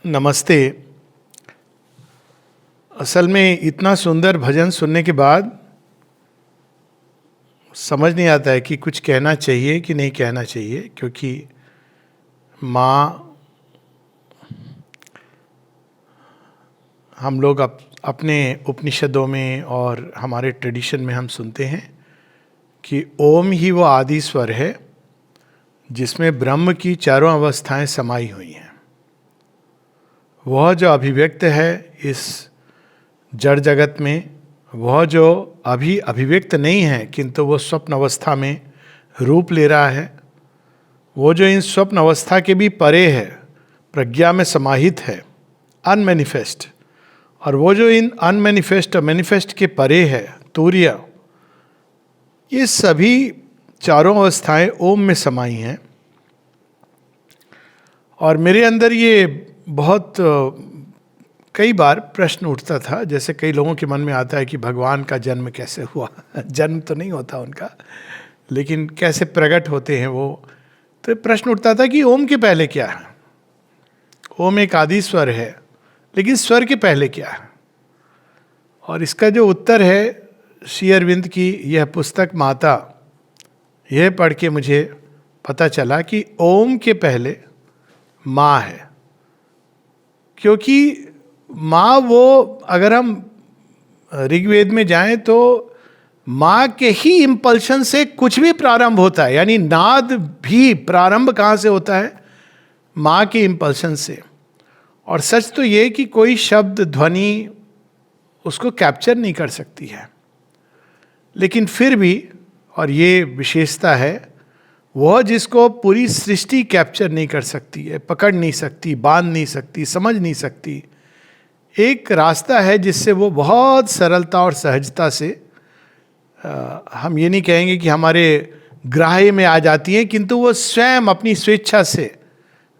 नमस्ते। असल में इतना सुंदर भजन सुनने के बाद समझ नहीं आता है कि कुछ कहना चाहिए कि नहीं कहना चाहिए, क्योंकि माँ, हम लोग अपने उपनिषदों में और हमारे ट्रेडिशन में हम सुनते हैं कि ओम ही वो आदि स्वर है जिसमें ब्रह्म की चारों अवस्थाएं समाई हुई हैं। वह जो अभिव्यक्त है इस जड़ जगत में, वह जो अभी अभिव्यक्त नहीं है किंतु वो स्वप्न अवस्था में रूप ले रहा है, वो जो इन स्वप्न अवस्था के भी परे है, प्रज्ञा में समाहित है, अनमैनिफेस्ट, और वो जो इन अनमैनिफेस्ट और मैनिफेस्ट के परे है, तूर्य, ये सभी चारों अवस्थाएं ओम में समाई हैं। और मेरे अंदर ये बहुत कई बार प्रश्न उठता था, जैसे कई लोगों के मन में आता है कि भगवान का जन्म कैसे हुआ। जन्म तो नहीं होता उनका, लेकिन कैसे प्रकट होते हैं वो। तो प्रश्न उठता था कि ओम के पहले क्या है। ओम एक आदि स्वर है, लेकिन स्वर के पहले क्या है। और इसका जो उत्तर है, श्री अरविंद की यह पुस्तक माता, यह पढ़ के मुझे पता चला कि ओम के पहले माँ है। क्योंकि माँ, वो अगर हम ऋग्वेद में जाएं तो माँ के ही इंपल्शन से कुछ भी प्रारंभ होता है, यानी नाद भी प्रारंभ कहाँ से होता है? माँ के इंपल्शन से। और सच तो ये कि कोई शब्द, ध्वनि उसको कैप्चर नहीं कर सकती है, लेकिन फिर भी, और ये विशेषता है, वह जिसको पूरी सृष्टि कैप्चर नहीं कर सकती है, पकड़ नहीं सकती, बांध नहीं सकती, समझ नहीं सकती, एक रास्ता है जिससे वो बहुत सरलता और सहजता से, हम ये नहीं कहेंगे कि हमारे ग्राह्य में आ जाती हैं, किंतु वो स्वयं अपनी स्वेच्छा से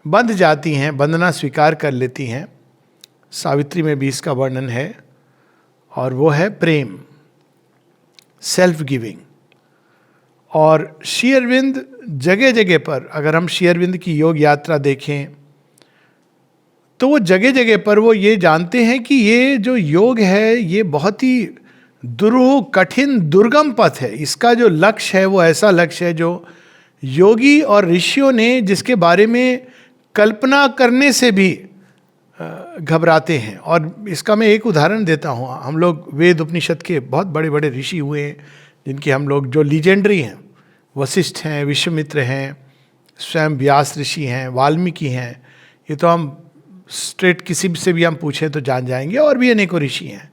बंध जाती हैं, बंधना स्वीकार कर लेती हैं। सावित्री में भी इसका वर्णन है, और वो है प्रेम, सेल्फ गिविंग। और श्री अरविंद जगह जगह पर, अगर हम श्री अरविंद की योग यात्रा देखें तो वो जगह जगह पर वो ये जानते हैं कि ये जो योग है ये बहुत ही दुरूह, कठिन, दुर्गम पथ है। इसका जो लक्ष्य है वो ऐसा लक्ष्य है जो योगी और ऋषियों ने, जिसके बारे में कल्पना करने से भी घबराते हैं। और इसका मैं एक उदाहरण देता हूँ। हम लोग वेद उपनिषद के बहुत बड़े बड़े ऋषि हुए हैं, जिनके हम लोग जो लीजेंडरी हैं, वशिष्ठ हैं, विश्वामित्र हैं, स्वयं व्यास ऋषि हैं, वाल्मीकि हैं, ये तो हम स्ट्रेट किसी से भी हम पूछें तो जान जाएंगे, और भी अनेकों ऋषि हैं।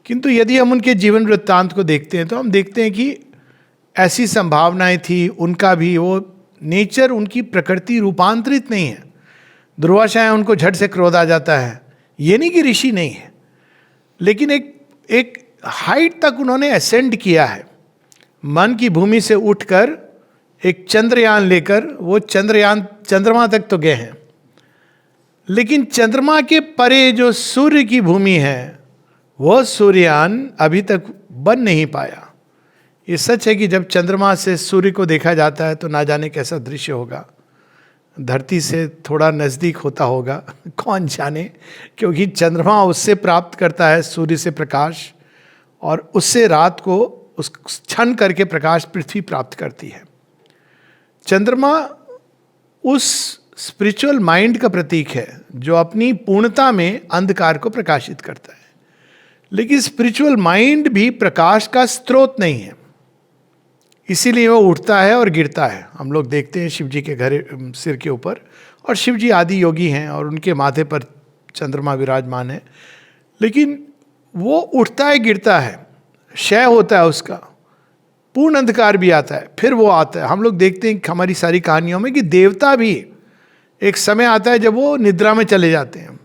किंतु यदि हम उनके जीवन वृत्तांत को देखते हैं तो हम देखते हैं कि ऐसी संभावनाएं थी, उनका भी वो नेचर, उनकी प्रकृति रूपांतरित नहीं है। दुर्वासा है, उनको झट से क्रोध आ जाता है, ये नहीं कि ऋषि नहीं है, लेकिन एक हाइट तक उन्होंने असेंड किया है। मन की भूमि से उठकर एक चंद्रयान लेकर वो चंद्रमा तक तो गए हैं, लेकिन चंद्रमा के परे जो सूर्य की भूमि है, वह सूर्ययान अभी तक बन नहीं पाया। ये सच है कि जब चंद्रमा से सूर्य को देखा जाता है तो ना जाने कैसा दृश्य होगा। धरती से थोड़ा नज़दीक होता होगा, कौन जाने, क्योंकि चंद्रमा उससे प्राप्त करता है, सूर्य से प्रकाश, और उससे रात को उस क्षण करके प्रकाश पृथ्वी प्राप्त करती है। चंद्रमा उस स्पिरिचुअल माइंड का प्रतीक है जो अपनी पूर्णता में अंधकार को प्रकाशित करता है। लेकिन स्पिरिचुअल माइंड भी प्रकाश का स्रोत नहीं है, इसीलिए वो उठता है और गिरता है। हम लोग देखते हैं शिव जी के सिर के ऊपर, और शिव जी आदि योगी हैं और उनके माथे पर चंद्रमा विराजमान है, लेकिन वो उठता है, गिरता है, क्षय होता है उसका, पूर्ण अंधकार भी आता है, फिर वो आता है। हम लोग देखते हैं हमारी सारी कहानियों में कि देवता भी एक समय आता है जब वो निद्रा में चले जाते हैं,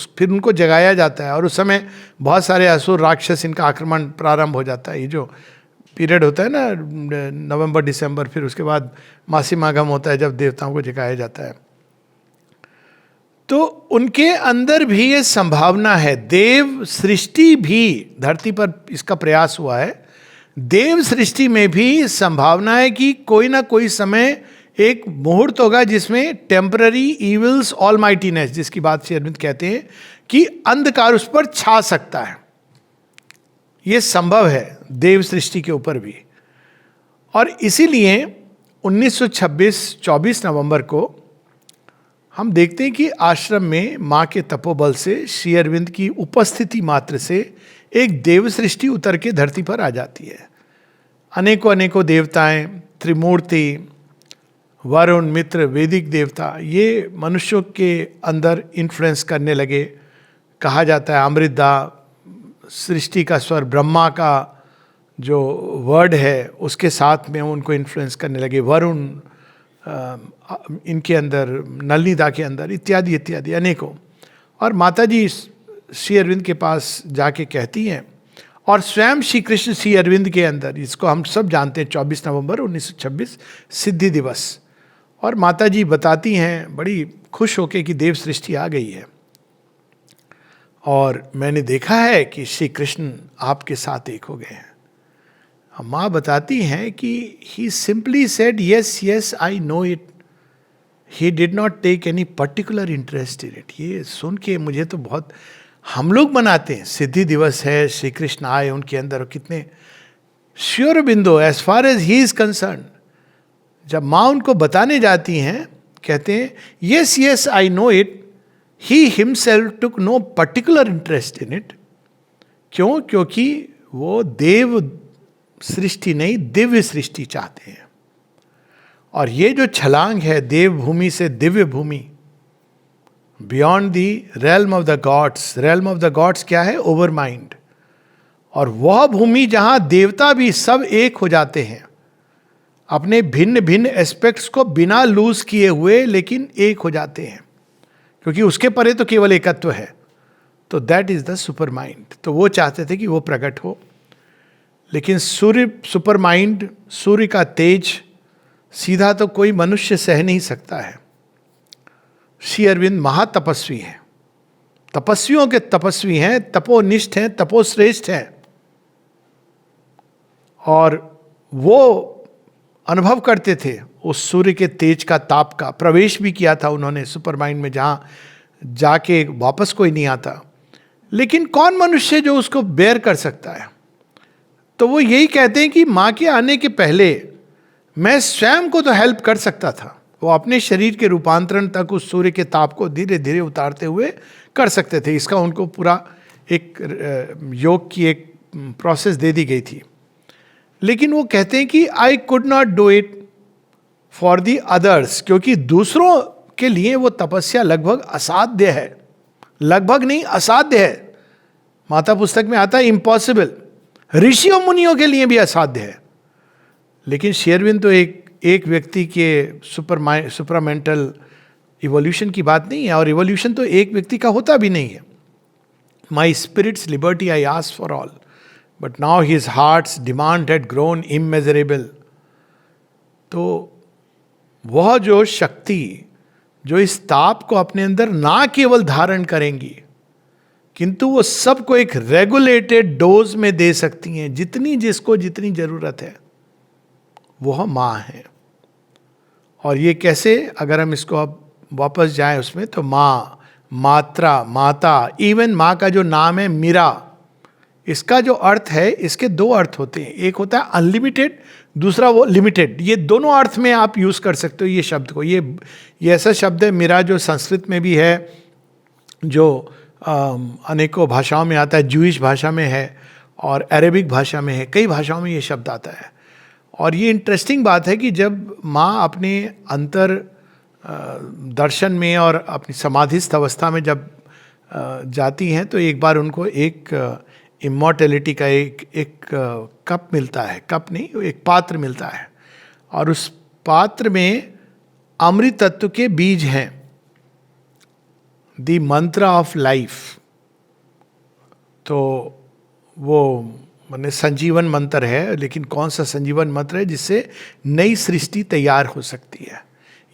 फिर उनको जगाया जाता है, और उस समय बहुत सारे असुर राक्षस, इनका आक्रमण प्रारंभ हो जाता है। ये जो पीरियड होता है ना, नवंबर दिसंबर, फिर उसके बाद मासी माघम होता है जब देवताओं को जगाया जाता है। तो उनके अंदर भी ये संभावना है। देव सृष्टि भी, धरती पर इसका प्रयास हुआ है, देव सृष्टि में भी संभावना है कि कोई ना कोई समय एक मुहूर्त होगा जिसमें टेम्पररी इविल्स ऑलमाइटीनेस, जिसकी बात श्री अरविंद कहते हैं कि अंधकार उस पर छा सकता है। यह संभव है देव सृष्टि के ऊपर भी। और इसीलिए 1926-24 नवंबर को हम देखते हैं कि आश्रम में माँ के तपोबल से, श्री अरविंद की उपस्थिति मात्र से एक देव सृष्टि उतर के धरती पर आ जाती है। अनेकों अनेकों देवताएं, त्रिमूर्ति, वरुण, मित्र, वैदिक देवता, ये मनुष्यों के अंदर इन्फ्लुएंस करने लगे। कहा जाता है अमृतदा, सृष्टि का स्वर, ब्रह्मा का जो वर्ड है उसके साथ में उनको इन्फ्लुएंस करने लगे। वरुण इनके अंदर, नलनीदा के अंदर, इत्यादि इत्यादि अनेकों। और माता जी श्री अरविंद के पास जाके कहती हैं, और स्वयं श्री कृष्ण श्री अरविंद के अंदर, इसको हम सब जानते हैं 24 नवंबर 1926 सिद्धि दिवस। और माता जी बताती हैं बड़ी खुश होके कि देव सृष्टि आ गई है, और मैंने देखा है कि श्री कृष्ण आपके साथ एक हो गए हैं। माँ बताती हैं कि he simply said yes yes I know it, he did not take any particular interest in it. ये सुन के मुझे तो बहुत, हम लोग मनाते हैं सिद्धि दिवस है, श्री कृष्ण आए उनके अंदर, कितने Shri Aurobindo as far as he is concerned, जब माँ उनको बताने जाती हैं कहते हैं yes yes I know it, he himself took no particular interest in it. क्यों? क्योंकि वो देव सृष्टि नहीं, दिव्य सृष्टि चाहते हैं। और ये जो छलांग है देव भूमि से दिव्य भूमि, beyond the realm of the gods, realm of the gods क्या है? Over mind. और वह भूमि जहां देवता भी सब एक हो जाते हैं, अपने भिन्न भिन्न एस्पेक्ट्स को बिना लूज किए हुए लेकिन एक हो जाते हैं, क्योंकि उसके परे तो केवल एकत्व है। तो that is the super mind. तो वो चाहते थे कि वो प्रकट हो। लेकिन सूर्य, सुपर माइंड, सूर्य का तेज सीधा तो कोई मनुष्य सह नहीं सकता है। श्री अरविंद महातपस्वी हैं, तपस्वियों के तपस्वी हैं, तपोनिष्ठ हैं, तपोश्रेष्ठ हैं। और वो अनुभव करते थे उस सूर्य के तेज का, ताप का। प्रवेश भी किया था उन्होंने सुपर माइंड में, जहां जाके वापस कोई नहीं आता। लेकिन कौन मनुष्य जो उसको बेयर कर सकता है? तो वो यही कहते हैं कि माँ के आने के पहले मैं स्वयं को तो हेल्प कर सकता था, वो अपने शरीर के रूपांतरण तक उस सूर्य के ताप को धीरे धीरे उतारते हुए कर सकते थे। इसका उनको पूरा एक योग की एक प्रोसेस दे दी गई थी। लेकिन वो कहते हैं कि I could not do it for the others, क्योंकि दूसरों के लिए वो तपस्या लगभग असाध्य है। लगभग नहीं, असाध्य है। माता पुस्तक में आता है इम्पॉसिबल, ऋषियों मुनियों के लिए भी असाध्य है। लेकिन श्री अरविंद तो एक व्यक्ति के सुपरामेंटल इवोल्यूशन की बात नहीं है, और इवोल्यूशन तो एक व्यक्ति का होता भी नहीं है। My spirit's liberty I ask for all, but now his heart's demand had grown immeasurable. तो वह जो शक्ति जो इस ताप को अपने अंदर ना केवल धारण करेंगी, किंतु वो सबको एक रेगुलेटेड डोज में दे सकती हैं, जितनी जिसको जितनी जरूरत है, वह माँ है। और ये कैसे, अगर हम इसको अब वापस जाएं उसमें, तो माँ, मात्रा, माता, इवन माँ का जो नाम है मीरा, इसका जो अर्थ है, इसके दो अर्थ होते हैं। एक होता है अनलिमिटेड, दूसरा वो लिमिटेड। ये दोनों अर्थ में आप यूज कर सकते हो ये शब्द को। ये ऐसा शब्द है मीरा, जो संस्कृत में भी है, जो अनेकों भाषाओं में आता है, जूइश भाषा में है और अरेबिक भाषा में है, कई भाषाओं में ये शब्द आता है। और ये इंटरेस्टिंग बात है कि जब माँ अपने अंतर दर्शन में और अपनी समाधिस्थ अवस्था में जब जाती हैं, तो एक बार उनको एक इमॉर्टेलिटी का एक कप मिलता है, कप नहीं, एक पात्र मिलता है, और उस पात्र में अमृत तत्व के बीज हैं, द मंत्र ऑफ लाइफ। तो वो माने संजीवन मंत्र है, लेकिन कौन सा संजीवन मंत्र है जिससे नई सृष्टि तैयार हो सकती है।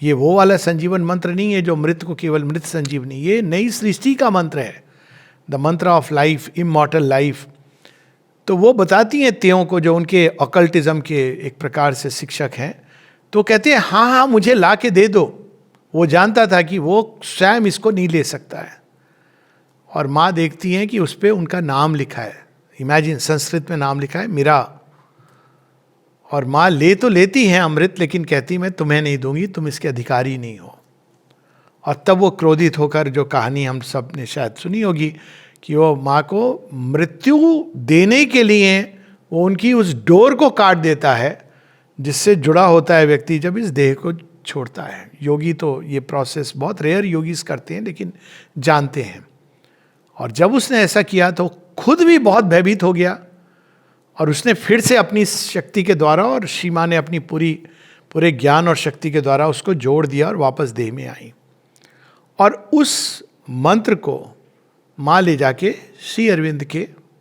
ये वो वाला संजीवन मंत्र नहीं है जो मृत को केवल मृत संजीवनी, ये नई सृष्टि का मंत्र है, द मंत्र ऑफ लाइफ, इमॉर्टल लाइफ। तो वो बताती हैं त्यों को, जो उनके ऑकल्टिज्म के एक प्रकार से शिक्षक हैं, तो कहते हैं हाँ हाँ मुझे ला के दे दो। वो जानता था कि वो स्वयं इसको नहीं ले सकता है। और माँ देखती हैं कि उस पर उनका नाम लिखा है, इमेजिन संस्कृत में नाम लिखा है मीरा। और माँ ले तो लेती हैं अमृत, लेकिन कहती मैं तुम्हें नहीं दूंगी, तुम इसके अधिकारी नहीं हो। और तब वो क्रोधित होकर, जो कहानी हम सब ने शायद सुनी होगी, कि वो माँ को मृत्यु देने के लिए वो उनकी उस डोर को काट देता है जिससे जुड़ा होता है व्यक्ति जब इस देह को छोड़ता है। योगी तो ये प्रोसेस बहुत रेयर योगीज करते हैं, लेकिन जानते हैं। और जब उसने ऐसा किया तो खुद भी बहुत भयभीत हो गया, और उसने फिर से अपनी शक्ति के द्वारा, और सीमा ने अपनी पूरे ज्ञान और शक्ति के द्वारा उसको जोड़ दिया और वापस देह में आई। और उस मंत्र को माँ ले जाके श्री अरविंद के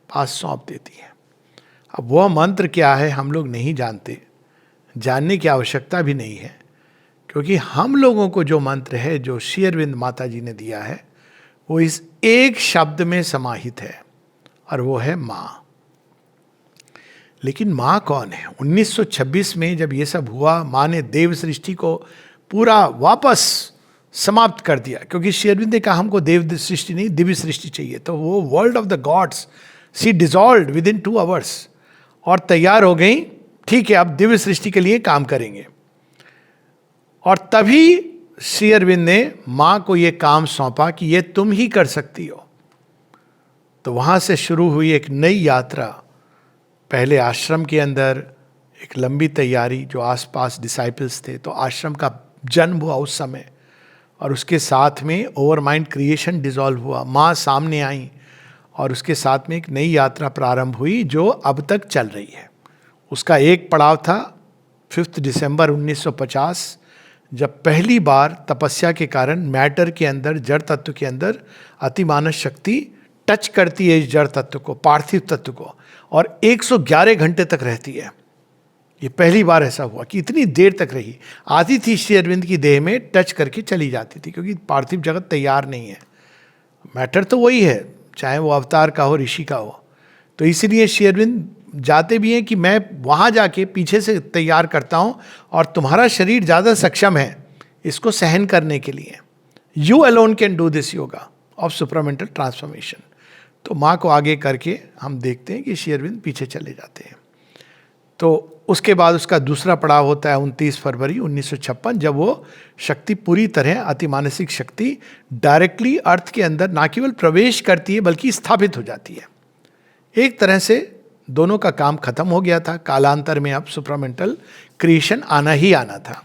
पास सौंप देती है। अब वह मंत्र क्या है हम लोग नहीं जानते, जानने की आवश्यकता भी नहीं है, क्योंकि हम लोगों को जो मंत्र है जो श्री अरविंद माता जी ने दिया है वो इस एक शब्द में समाहित है, और वो है माँ। लेकिन माँ कौन है? 1926 में जब ये सब हुआ, माँ ने देव सृष्टि को पूरा वापस समाप्त कर दिया, क्योंकि श्री अरविंद ने कहा हमको देव सृष्टि नहीं, दिव्य सृष्टि चाहिए। तो वो world of the gods see dissolved within 2 hours और तैयार हो गई। ठीक है, अब दिव्य सृष्टि के लिए काम करेंगे। और तभी श्री अरविंद ने माँ को ये काम सौंपा कि ये तुम ही कर सकती हो। तो वहाँ से शुरू हुई एक नई यात्रा। पहले आश्रम के अंदर एक लंबी तैयारी, जो आसपास डिसाइपल्स थे, तो आश्रम का जन्म हुआ उस समय, और उसके साथ में ओवर माइंड क्रिएशन डिसॉल्व हुआ, माँ सामने आई, और उसके साथ में एक नई यात्रा प्रारंभ हुई जो अब तक चल रही है। उसका एक पड़ाव था 5 दिसंबर 1950, जब पहली बार तपस्या के कारण मैटर के अंदर, जड़ तत्व के अंदर अतिमानस शक्ति टच करती है इस जड़ तत्व को, पार्थिव तत्व को, और 111 घंटे तक रहती है। ये पहली बार ऐसा हुआ कि इतनी देर तक रही। आती थी श्री अरविंद की देह में, टच करके चली जाती थी, क्योंकि पार्थिव जगत तैयार नहीं है। मैटर तो वही है, चाहे वो अवतार का हो, ऋषि का हो। तो इसीलिए श्री अरविंद जाते भी हैं कि मैं वहाँ जाके पीछे से तैयार करता हूँ, और तुम्हारा शरीर ज़्यादा सक्षम है इसको सहन करने के लिए। You alone can do this yoga of supramental transformation. तो माँ को आगे करके हम देखते हैं कि श्री अरविंद पीछे चले जाते हैं। तो उसके बाद उसका दूसरा पड़ाव होता है 29 फरवरी 1956, जब वो शक्ति पूरी तरह, अतिमानसिक शक्ति डायरेक्टली अर्थ के अंदर ना केवल प्रवेश करती है बल्कि स्थापित हो जाती है। एक तरह से दोनों का काम खत्म हो गया था। कालांतर में अब सुप्रामेंटल क्रिएशन आना ही आना था।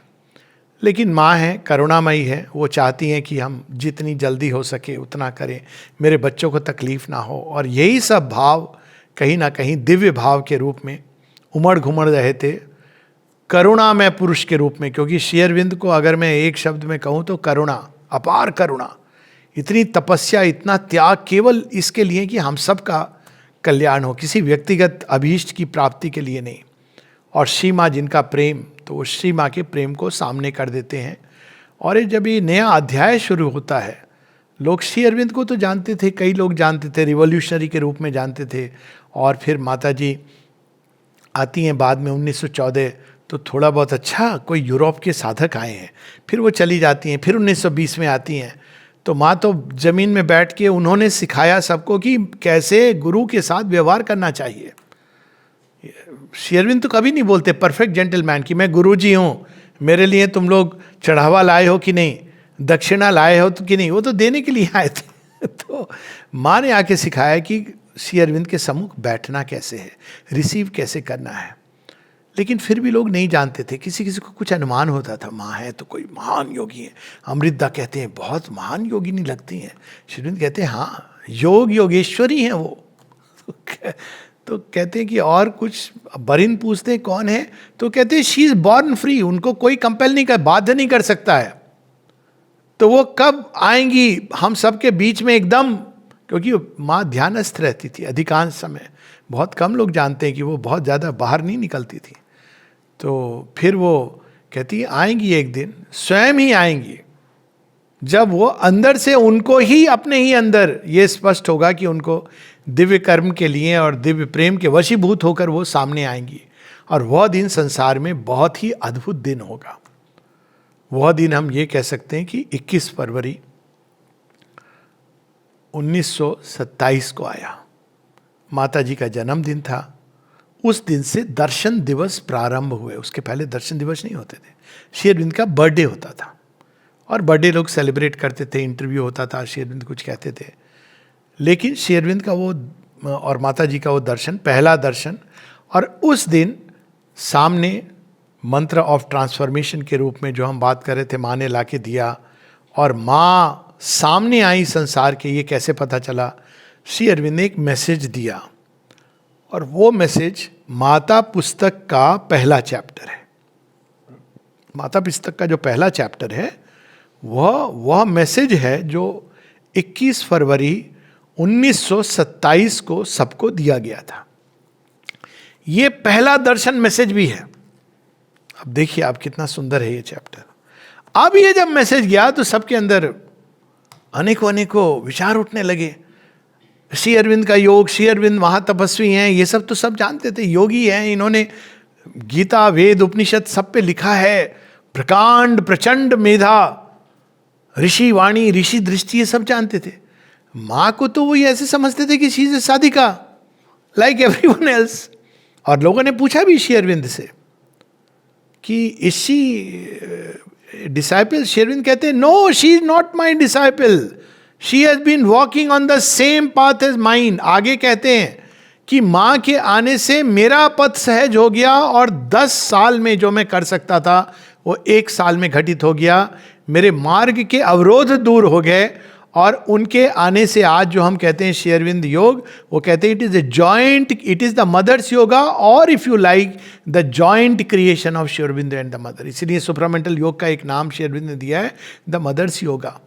लेकिन माँ है, करुणामयी है, वो चाहती हैं कि हम जितनी जल्दी हो सके उतना करें, मेरे बच्चों को तकलीफ ना हो। और यही सब भाव कहीं ना कहीं दिव्य भाव के रूप में उमड़ घुमड़ रहे थे, करुणामय पुरुष के रूप में। क्योंकि श्री अरविंद को अगर मैं एक शब्द में कहूँ तो करुणा, अपार करुणा, इतनी तपस्या, इतना त्याग, केवल इसके लिए कि हम सब का कल्याण हो, किसी व्यक्तिगत अभीष्ट की प्राप्ति के लिए नहीं। और श्री माँ जिनका प्रेम, तो वो श्री माँ के प्रेम को सामने कर देते हैं। और जब ये नया अध्याय शुरू होता है, लोग श्री अरविंद को तो जानते थे, कई लोग जानते थे, रिवॉल्यूशनरी के रूप में जानते थे। और फिर माता जी आती हैं बाद में 1914, तो थोड़ा बहुत अच्छा कोई यूरोप के साधक आए हैं, फिर वो चली जाती हैं। फिर 1920 में आती हैं, तो माँ तो जमीन में बैठ के उन्होंने सिखाया सबको कि कैसे गुरु के साथ व्यवहार करना चाहिए। श्री अरविंद तो कभी नहीं बोलते परफेक्ट जेंटलमैन कि मैं गुरुजी हूँ, मेरे लिए तुम लोग चढ़ावा लाए हो कि नहीं, दक्षिणा लाए हो तो कि नहीं, वो तो देने के लिए आए थे। तो माँ ने आके सिखाया कि श्री अरविंद के सम्मुख बैठना कैसे है, रिसीव कैसे करना है। लेकिन फिर भी लोग नहीं जानते थे, किसी किसी को कुछ अनुमान होता था, माँ है तो कोई महान योगी है। अमृता कहते हैं बहुत महान योगी नहीं लगती हैं। श्री अरविंद कहते हैं हाँ, योग योगेश्वरी हैं वो। तो कहते हैं कि और कुछ, बरिन पूछते हैं कौन है, तो कहते हैं शी इज बॉर्न फ्री, उनको कोई कंपेल नहीं कर, बाध्य नहीं कर सकता है। तो वो कब आएंगी हम सबके बीच में एकदम, क्योंकि माँ ध्यानस्थ रहती थी अधिकांश समय। बहुत कम लोग जानते हैं कि वो बहुत ज़्यादा बाहर नहीं निकलती थी। तो फिर वो कहती है आएंगी एक दिन, स्वयं ही आएंगी, जब वो अंदर से उनको ही अपने ही अंदर ये स्पष्ट होगा कि उनको दिव्य कर्म के लिए और दिव्य प्रेम के वशीभूत होकर वो सामने आएंगी। और वह दिन संसार में बहुत ही अद्भुत दिन होगा। वह दिन हम ये कह सकते हैं कि 21 फरवरी 1927 को आया। माता जी का जन्मदिन था। उस दिन से दर्शन दिवस प्रारंभ हुए। उसके पहले दर्शन दिवस नहीं होते थे। श्री अरविंद का बर्थडे होता था और बर्थडे लोग सेलिब्रेट करते थे, इंटरव्यू होता था, श्री अरविंद कुछ कहते थे। लेकिन श्री अरविंद का वो और माता जी का वो दर्शन, पहला दर्शन, और उस दिन सामने मंत्र ऑफ ट्रांसफॉर्मेशन के रूप में जो हम बात कर रहे थे, माँ ने ला के दिया और माँ सामने आई संसार के। ये कैसे पता चला? श्री अरविंद ने एक मैसेज दिया और वो मैसेज माता पुस्तक का पहला चैप्टर है। माता पुस्तक का जो पहला चैप्टर है वह मैसेज है जो 21 फरवरी 1927 को सबको दिया गया था। ये पहला दर्शन मैसेज भी है। अब देखिए आप कितना सुंदर है ये चैप्टर। अब ये जब मैसेज गया तो सबके अंदर अनेकों विचार उठने लगे। श्री अरविंद का योग, श्री अरविंद महातपस्वी हैं, ये सब तो सब जानते थे, योगी हैं, इन्होंने गीता, वेद, उपनिषद सब पे लिखा है, प्रकांड प्रचंड मेधा, ऋषि वाणी, ऋषि दृष्टि, ये सब जानते थे। माँ को तो वो ऐसे समझते थे कि शी इज ए साधिका लाइक एवरीवन एल्स। और लोगों ने पूछा भी श्री अरविंद से कि is she disciple? Shri Aurobindo कहते हैं no, she is not my disciple, she has been walking on the same path as mine. आगे कहते हैं कि माँ के आने से मेरा पथ सहज हो गया और 10 साल में जो मैं कर सकता था वो 1 साल में घटित हो गया। मेरे मार्ग के अवरोध दूर हो गए और उनके आने से आज जो हम कहते हैं श्री अरविंद योग, वो कहते हैं it is a joint, it is the mother's yoga, और if you like the joint creation of Shri Aurobindo and the mother. इसीलिए सुप्रामेंटल योग का एक नाम श्री अरविंद ने दिया है, द मदर्स योगा।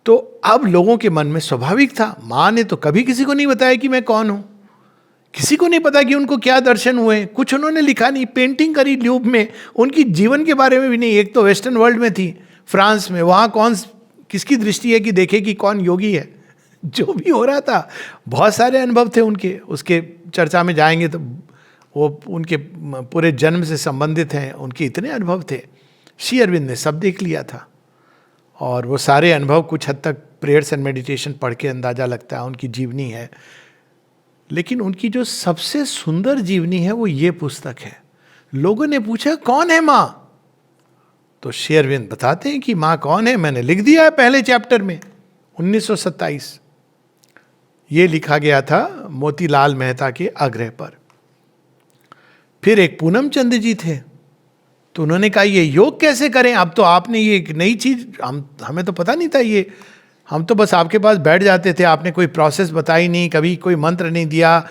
तो अब लोगों के मन में स्वाभाविक था, माँ ने तो कभी किसी को नहीं बताया कि मैं कौन हूं, किसी को नहीं पता कि उनको क्या दर्शन हुए, कुछ उन्होंने लिखा नहीं, पेंटिंग करी ल्यूब में, उनकी जीवन के बारे में भी नहीं। एक तो वेस्टर्न वर्ल्ड में थी, फ्रांस में, वहाँ कौन किसकी दृष्टि है कि देखे कि कौन योगी है। जो भी हो रहा था, बहुत सारे अनुभव थे उनके, उसके चर्चा में जाएंगे तो वो उनके पूरे जन्म से संबंधित हैं, उनके इतने अनुभव थे। श्री अरविंद ने सब देख लिया था और वो सारे अनुभव कुछ हद तक प्रेयर्स एंड मेडिटेशन पढ़ के अंदाजा लगता है उनकी जीवनी है। लेकिन उनकी जो सबसे सुंदर जीवनी है वो ये पुस्तक है। लोगों ने पूछा कौन है माँ, तो श्री अरविंद बताते हैं कि माँ कौन है मैंने लिख दिया है पहले चैप्टर में, 1927। ये लिखा गया था मोतीलाल मेहता के आग्रह पर। फिर एक पूनम चंद जी थे, तो उन्होंने कहा ये योग कैसे करें, अब तो आपने ये एक नई चीज, हमें तो पता नहीं था ये, हम तो बस आपके पास बैठ जाते थे, आपने कोई प्रोसेस बताई नहीं, कभी कोई मंत्र नहीं दिया,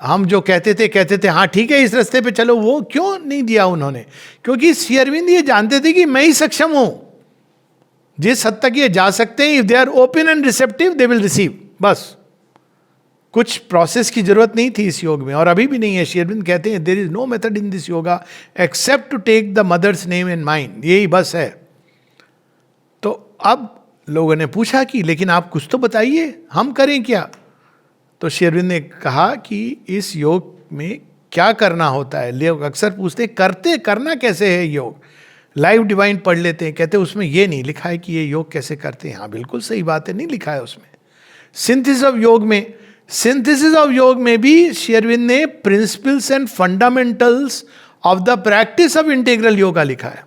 हम जो कहते थे हाँ ठीक है इस रास्ते पे चलो। वो क्यों नहीं दिया उन्होंने? क्योंकि श्री अरविंद ये जानते थे कि मैं ही सक्षम हूं, जिस हद तक ये जा सकते हैं, if they are open and receptive they will receive. बस कुछ प्रोसेस की जरूरत नहीं थी इस योग में, और अभी भी नहीं है। श्री अरविंद कहते हैं there is no method in this yoga except to take the mother's name in mind, यही बस है। तो अब लोगों ने पूछा कि लेकिन आप कुछ तो बताइए, हम करें क्या? तो श्री अरविंद ने कहा कि इस योग में क्या करना होता है। लोग अक्सर पूछते हैं करना कैसे है योग, लाइव डिवाइन पढ़ लेते हैं, कहते हैं उसमें ये नहीं लिखा है कि ये योग कैसे करते हैं। हाँ बिल्कुल सही बात है, नहीं लिखा है उसमें। सिंथेसिस ऑफ योग में भी श्री अरविंद ने principles and fundamentals of the practice of integral yoga लिखा है,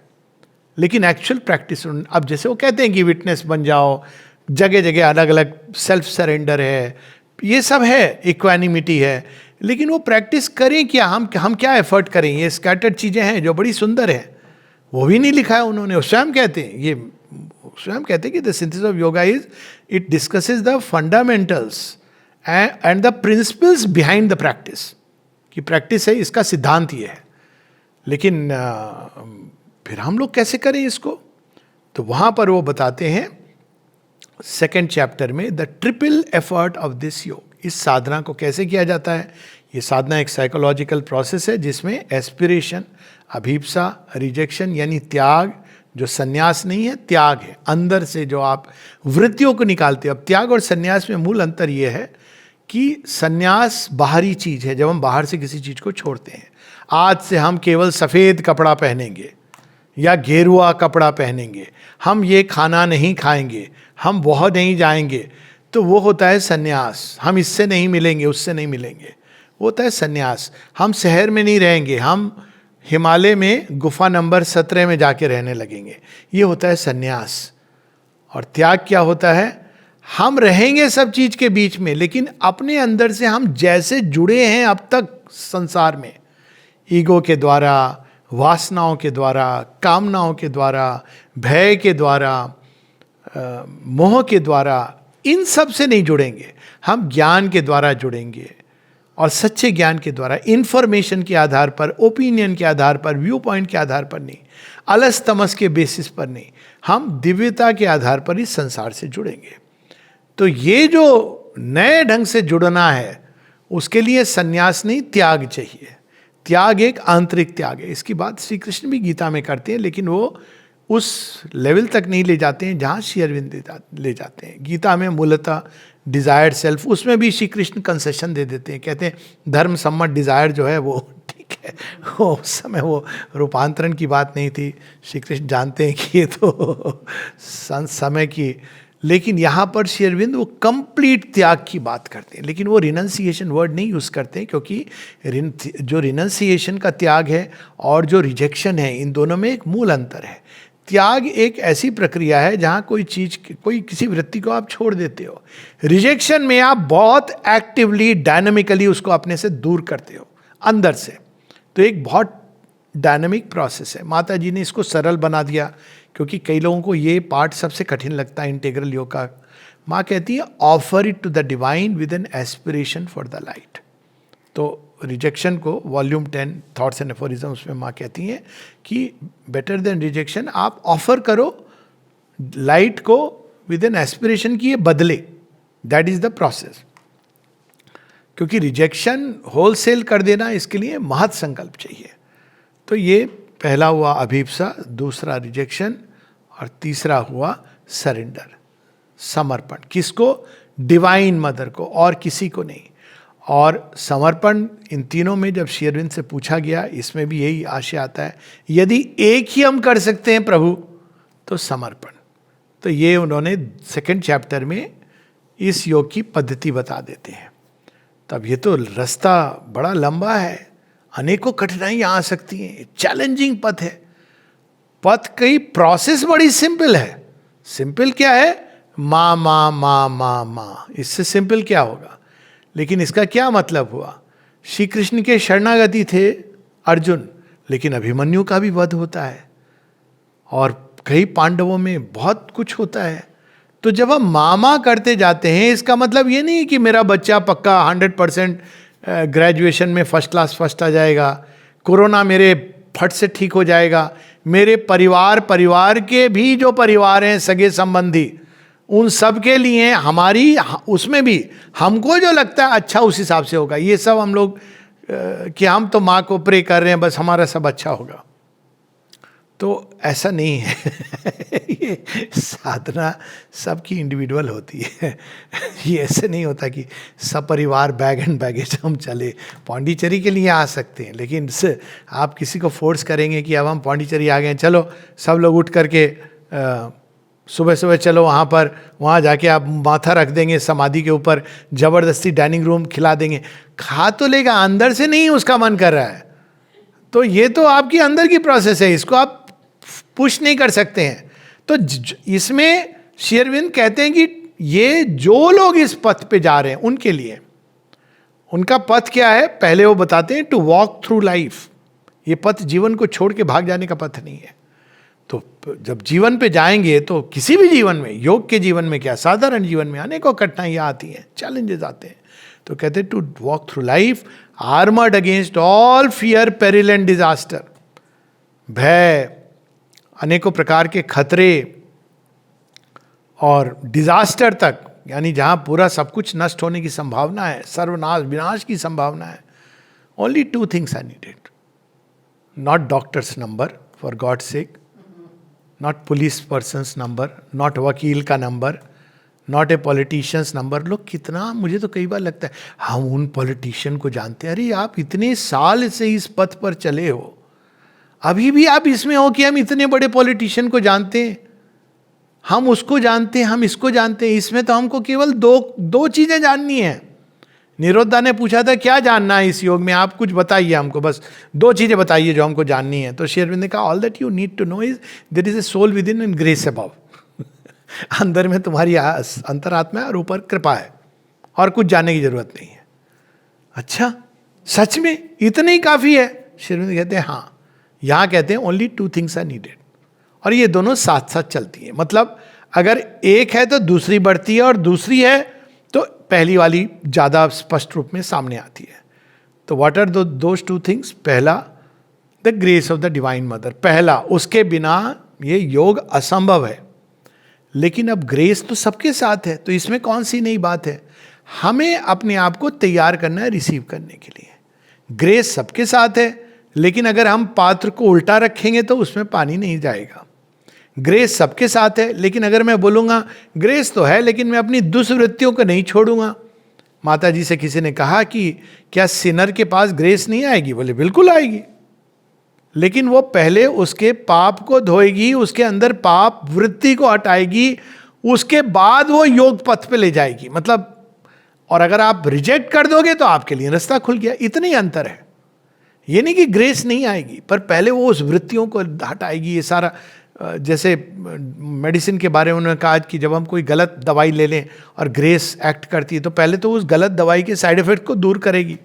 लेकिन एक्चुअल प्रैक्टिस, अब जैसे वो कहते हैं कि विटनेस बन जाओ, जगह जगह अलग अलग सेल्फ सरेंडर है, ये सब है, इक्वानिमिटी है, लेकिन वो प्रैक्टिस करें क्या, हम क्या एफर्ट करें? ये स्कैटर्ड चीज़ें हैं जो बड़ी सुंदर है, वो भी नहीं लिखा है उन्होंने। स्वयं कहते हैं कि the synthesis of yoga is it discusses the fundamentals and the principles behind the practice, कि प्रैक्टिस है, इसका सिद्धांत ये है। लेकिन फिर हम लोग कैसे करें इसको? तो वहाँ पर वो बताते हैं सेकेंड चैप्टर में the triple effort of this योग, इस साधना को कैसे किया जाता है। ये साधना एक साइकोलॉजिकल प्रोसेस है जिसमें एस्पिरेशन, अभीप्सा, रिजेक्शन यानी त्याग, जो सन्यास नहीं है, त्याग है, अंदर से जो आप वृत्तियों को निकालते हो। अब त्याग और सन्यास में मूल अंतर ये है कि सन्यास बाहरी चीज है, जब हम बाहर से किसी चीज को छोड़ते हैं। आज से हम केवल सफ़ेद कपड़ा पहनेंगे या गेरुआ कपड़ा पहनेंगे, हम ये खाना नहीं खाएंगे, हम वह नहीं जाएंगे, तो वो होता है सन्यास। हम इससे नहीं मिलेंगे, उससे नहीं मिलेंगे, वो होता है सन्यास। हम शहर में नहीं रहेंगे, हम हिमालय में गुफा नंबर 17 में जाके रहने लगेंगे, ये होता है सन्यास। और त्याग क्या होता है? हम रहेंगे सब चीज के बीच में, लेकिन अपने अंदर से हम जैसे जुड़े हैं अब तक संसार में, ईगो के द्वारा, वासनाओं के द्वारा, कामनाओं के द्वारा, भय के द्वारा, मोह के द्वारा, इन सब से नहीं जुड़ेंगे। हम ज्ञान के द्वारा जुड़ेंगे, और सच्चे ज्ञान के द्वारा, इंफॉर्मेशन के आधार पर, ओपिनियन के आधार पर, व्यू पॉइंट के आधार पर नहीं, अलस तमस के बेसिस पर नहीं, हम दिव्यता के आधार पर इस संसार से जुड़ेंगे। तो ये जो नए ढंग से जुड़ना है, उसके लिए सन्यास नहीं, त्याग चाहिए। त्याग एक आंतरिक त्याग है। इसकी बात श्री कृष्ण भी गीता में करते हैं, लेकिन वो उस लेवल तक नहीं ले जाते हैं जहाँ श्री अरविंद ले जाते हैं। गीता में मूलतः डिजायर्ड सेल्फ, उसमें भी श्री कृष्ण कंसेशन दे देते हैं, कहते हैं धर्म सम्मत डिजायर जो है वो ठीक है, वो उस समय वो रूपांतरण की बात नहीं थी। श्री कृष्ण जानते हैं कि ये तो समय की, लेकिन यहाँ पर श्री अरविंद वो कंप्लीट त्याग की बात करते हैं, लेकिन वो रिनंसिएशन वर्ड नहीं यूज़ करते हैं, क्योंकि जो रिनंसिएशन का त्याग है और जो रिजेक्शन है, इन दोनों में एक मूल अंतर है। त्याग एक ऐसी प्रक्रिया है जहाँ कोई चीज़, कोई किसी वृत्ति को आप छोड़ देते हो। रिजेक्शन में आप बहुत एक्टिवली, डायनामिकली उसको अपने से दूर करते हो अंदर से। तो एक बहुत डायनामिक प्रोसेस है। माता जी ने इसको सरल बना दिया, क्योंकि कई लोगों को ये पार्ट सबसे कठिन लगता है इंटीग्रल योग का। माँ कहती है offer it to the divine with an aspiration for the light. तो रिजेक्शन को वॉल्यूम 10 थॉट्स एंड एफोरिज्म, उसमें माँ कहती हैं कि बेटर देन रिजेक्शन, आप ऑफर करो लाइट को विद एन एस्पिरेशन की ये बदले। That is the process. क्योंकि रिजेक्शन होलसेल कर देना, इसके लिए महत् संकल्प चाहिए। तो ये पहला हुआ अभिप्सा, दूसरा रिजेक्शन, और तीसरा हुआ सरेंडर, समर्पण। किसको? डिवाइन मदर को, और किसी को नहीं। और समर्पण इन तीनों में जब श्री अरविंद से पूछा गया, इसमें भी यही आशय आता है, यदि एक ही हम कर सकते हैं प्रभु, तो समर्पण। तो ये उन्होंने 2nd चैप्टर में इस योग की पद्धति बता देते हैं। तब ये तो रास्ता बड़ा लंबा है, अनेकों कठिनाइयाँ आ सकती हैं, चैलेंजिंग पथ है। पथ की प्रोसेस बड़ी सिंपल है। सिंपल क्या है? माँ माँ माँ माँ माँ, इससे सिंपल क्या होगा? लेकिन इसका क्या मतलब हुआ? श्री कृष्ण के शरणागति थे अर्जुन, लेकिन अभिमन्यु का भी वध होता है, और कई पांडवों में बहुत कुछ होता है। तो जब हम मामा करते जाते हैं, इसका मतलब ये नहीं कि मेरा बच्चा पक्का 100% ग्रेजुएशन में फर्स्ट क्लास फर्स्ट आ जाएगा, कोरोना मेरे फट से ठीक हो जाएगा, मेरे परिवार के भी जो परिवार हैं, सगे संबंधी, उन सब के लिए हमारी, उसमें भी हमको जो लगता है अच्छा उस हिसाब से होगा। ये सब हम लोग कि हम तो माँ को प्रे कर रहे हैं, बस हमारा सब अच्छा होगा, तो ऐसा नहीं है। ये साधना सबकी इंडिविजुअल होती है। ये ऐसे नहीं होता कि सब परिवार बैग एंड बैगेज हम चले। पौंडीचेरी के लिए आ सकते हैं, लेकिन आप किसी को फोर्स करेंगे कि अब हम पौंडीचेरी आ गए, चलो सब लोग उठ करके सुबह सुबह चलो वहाँ पर, वहाँ जाके आप माथा रख देंगे समाधि के ऊपर, ज़बरदस्ती डाइनिंग रूम खिला देंगे, खा तो लेगा, अंदर से नहीं उसका मन कर रहा है। तो ये तो आपकी अंदर की प्रोसेस है, इसको आप पुश नहीं कर सकते हैं। तो इसमें श्री अरविंद कहते हैं कि ये जो लोग इस पथ पे जा रहे हैं उनके लिए, उनका पथ क्या है पहले वो बताते हैं, टू वॉक थ्रू लाइफ। ये पथ जीवन को छोड़ के भाग जाने का पथ नहीं है। तो जब जीवन पे जाएंगे, तो किसी भी जीवन में, योग के जीवन में क्या, साधारण जीवन में अनेकों कठिनाइयाँ आती हैं, चैलेंजेस आते हैं। तो कहते हैं to walk through life armoured against all fear, peril and disaster. भय, अनेकों प्रकार के खतरे और डिजास्टर तक, यानी जहां पूरा सब कुछ नष्ट होने की संभावना है, सर्वनाश विनाश की संभावना है। Only 2 things are needed, not doctors number for god sake, not police persons number, not वकील का number, not a politicians number. लोग कितना, मुझे तो कई बार लगता है हम उन पॉलिटिशियन को जानते हैं। अरे आप इतने साल से इस पथ पर चले हो, अभी भी आप इसमें हो कि हम इतने बड़े पॉलिटिशियन को जानते हैं, हम उसको जानते हैं, हम इसको जानते हैं। इसमें तो हमको केवल दो चीजें जाननी है। निरोधा ने पूछा था क्या जानना है इस योग में, आप कुछ बताइए हमको, बस 2 चीजें बताइए जो हमको जाननी है। तो श्री अरविंद ने कहा all that you need to know is there is a soul within and grace above. अंदर में तुम्हारी अंतरात्मा है और ऊपर कृपा है, और कुछ जानने की जरूरत नहीं है। अच्छा, सच में इतने ही काफी है? श्री अरविंद कहते हैं हाँ, यहां कहते हैं ओनली 2 थिंग्स आर नीडेड, और ये दोनों साथ साथ चलती है। मतलब अगर एक है तो दूसरी बढ़ती है, और दूसरी है तो पहली वाली ज्यादा स्पष्ट रूप में सामने आती है। तो व्हाट आर दोज 2 थिंग्स? पहला, the grace of the divine mother. पहला, उसके बिना ये योग असंभव है। लेकिन अब ग्रेस तो सबके साथ है, तो इसमें कौन सी नई बात है? हमें अपने आप को तैयार करना है रिसीव करने के लिए। ग्रेस सबके साथ है, लेकिन अगर हम पात्र को उल्टा रखेंगे तो उसमें पानी नहीं जाएगा। ग्रेस सबके साथ है, लेकिन अगर मैं बोलूँगा ग्रेस तो है लेकिन मैं अपनी दुष्वृत्तियों को नहीं छोड़ूंगा। माता जी से किसी ने कहा कि क्या सिनर के पास ग्रेस नहीं आएगी? बोले बिल्कुल आएगी, लेकिन वो पहले उसके पाप को धोएगी, उसके अंदर पाप वृत्ति को हटाएगी, उसके बाद वो योग पथ पे ले जाएगी। मतलब, और अगर आप रिजेक्ट कर दोगे तो आपके लिए रास्ता खुल गया। इतना ही अंतर है। ये नहीं कि ग्रेस नहीं आएगी, पर पहले वो उस वृत्तियों को हटाएगी। ये सारा, जैसे मेडिसिन के बारे में उन्होंने कहा कि जब हम कोई गलत दवाई ले लें और ग्रेस एक्ट करती है, तो पहले तो उस गलत दवाई के साइड इफेक्ट को दूर करेगी।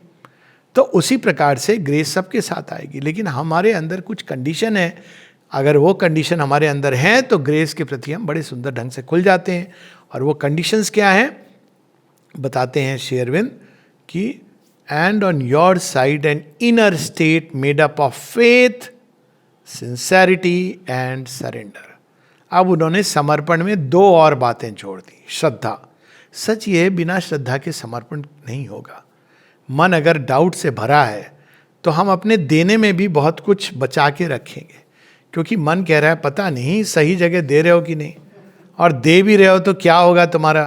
तो उसी प्रकार से ग्रेस सबके साथ आएगी, लेकिन हमारे अंदर कुछ कंडीशन है। अगर वो कंडीशन हमारे अंदर है तो ग्रेस के प्रति हम बड़े सुंदर ढंग से खुल जाते हैं। और वो कंडीशंस क्या हैं बताते हैं श्री अरविंद कि and on your side an inner state made up of faith, sincerity and surrender. अब उन्होंने समर्पण में 2 और बातें जोड़ दी। श्रद्धा। सच ये, बिना श्रद्धा के समर्पण नहीं होगा। मन अगर डाउट से भरा है तो हम अपने देने में भी बहुत कुछ बचा के रखेंगे, क्योंकि मन कह रहा है पता नहीं सही जगह दे रहे हो कि नहीं, और दे भी रहे हो तो क्या होगा तुम्हारा।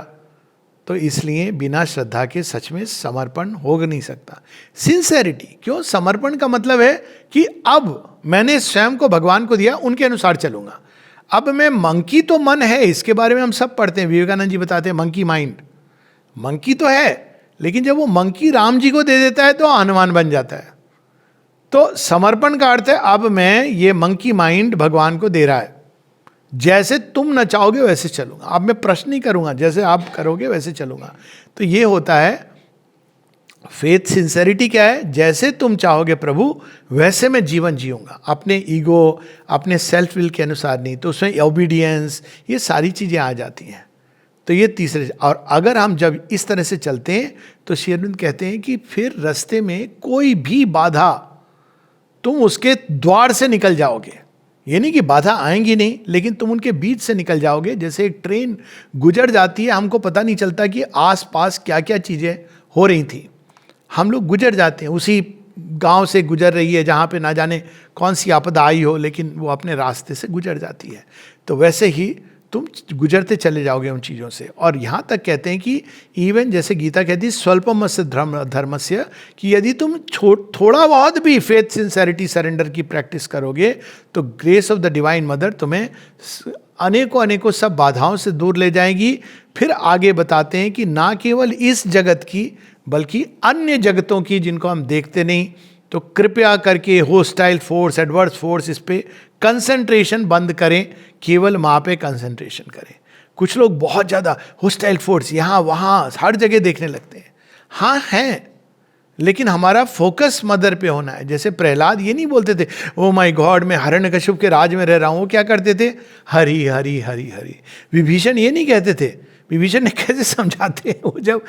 तो इसलिए बिना श्रद्धा के सच में समर्पण हो नहीं सकता। सिंसेरिटी, क्यों? समर्पण का मतलब है कि अब मैंने स्वयं को भगवान को दिया, उनके अनुसार चलूंगा। अब मैं, मंकी तो मन है, इसके बारे में हम सब पढ़ते हैं, विवेकानंद जी बताते हैं मंकी माइंड। मंकी तो है, लेकिन जब वो मंकी राम जी को दे देता है तो हनुमान बन जाता है। तो समर्पण का अर्थ है अब मैं ये मंकी माइंड भगवान को दे रहा है, जैसे तुम न चाहोगे वैसे चलूंगा। अब मैं प्रश्न नहीं करूंगा, जैसे आप करोगे वैसे चलूंगा। तो ये होता है फेथ। सिंसेरिटी क्या है? जैसे तुम चाहोगे प्रभु वैसे मैं जीवन जीऊंगा, अपने ईगो, अपने सेल्फ विल के अनुसार नहीं। तो उसमें ओबीडियंस, ये सारी चीजें आ जाती हैं। तो ये तीसरे। और अगर हम जब इस तरह से चलते हैं तो श्री अरविंद कहते हैं कि फिर रास्ते में कोई भी बाधा, तुम उसके द्वार से निकल जाओगे। ये नहीं कि बाधा आएंगी नहीं, लेकिन तुम उनके बीच से निकल जाओगे। जैसे एक ट्रेन गुजर जाती है, हमको पता नहीं चलता कि आसपास क्या क्या चीज़ें हो रही थी, हम लोग गुजर जाते हैं। उसी गांव से गुजर रही है जहाँ पे ना जाने कौन सी आपदा आई हो, लेकिन वो अपने रास्ते से गुजर जाती है। तो वैसे ही तुम गुजरते चले जाओगे उन चीज़ों से। और यहाँ तक कहते हैं कि इवन जैसे गीता कहती है स्वल्पमस्य धर्मस्य, कि यदि तुम थोड़ा बहुत भी फेथ, सिंसेरिटी, सरेंडर की प्रैक्टिस करोगे तो grace of the divine mother तुम्हें अनेकों अनेकों सब बाधाओं से दूर ले जाएगी। फिर आगे बताते हैं कि ना केवल इस जगत की बल्कि अन्य जगतों की जिनको हम देखते नहीं, तो कृपया करके होस्टाइल फोर्स, एडवर्स फोर्स, इस पे कंसंट्रेशन बंद करें, केवल वहाँ पे कंसंट्रेशन करें। कुछ लोग बहुत ज़्यादा होस्टाइल फोर्स यहाँ वहाँ हर जगह देखने लगते हैं। हाँ हैं, लेकिन हमारा फोकस मदर पे होना है। जैसे प्रहलाद ये नहीं बोलते थे ओ माय गॉड मैं हिरण्यकश्यप के राज में रह रहा हूँ, वो क्या करते थे? हरि हरि हरि हरि। विभीषण ये नहीं कहते थे। विभीषण ने कैसे समझाते हैं वो, जब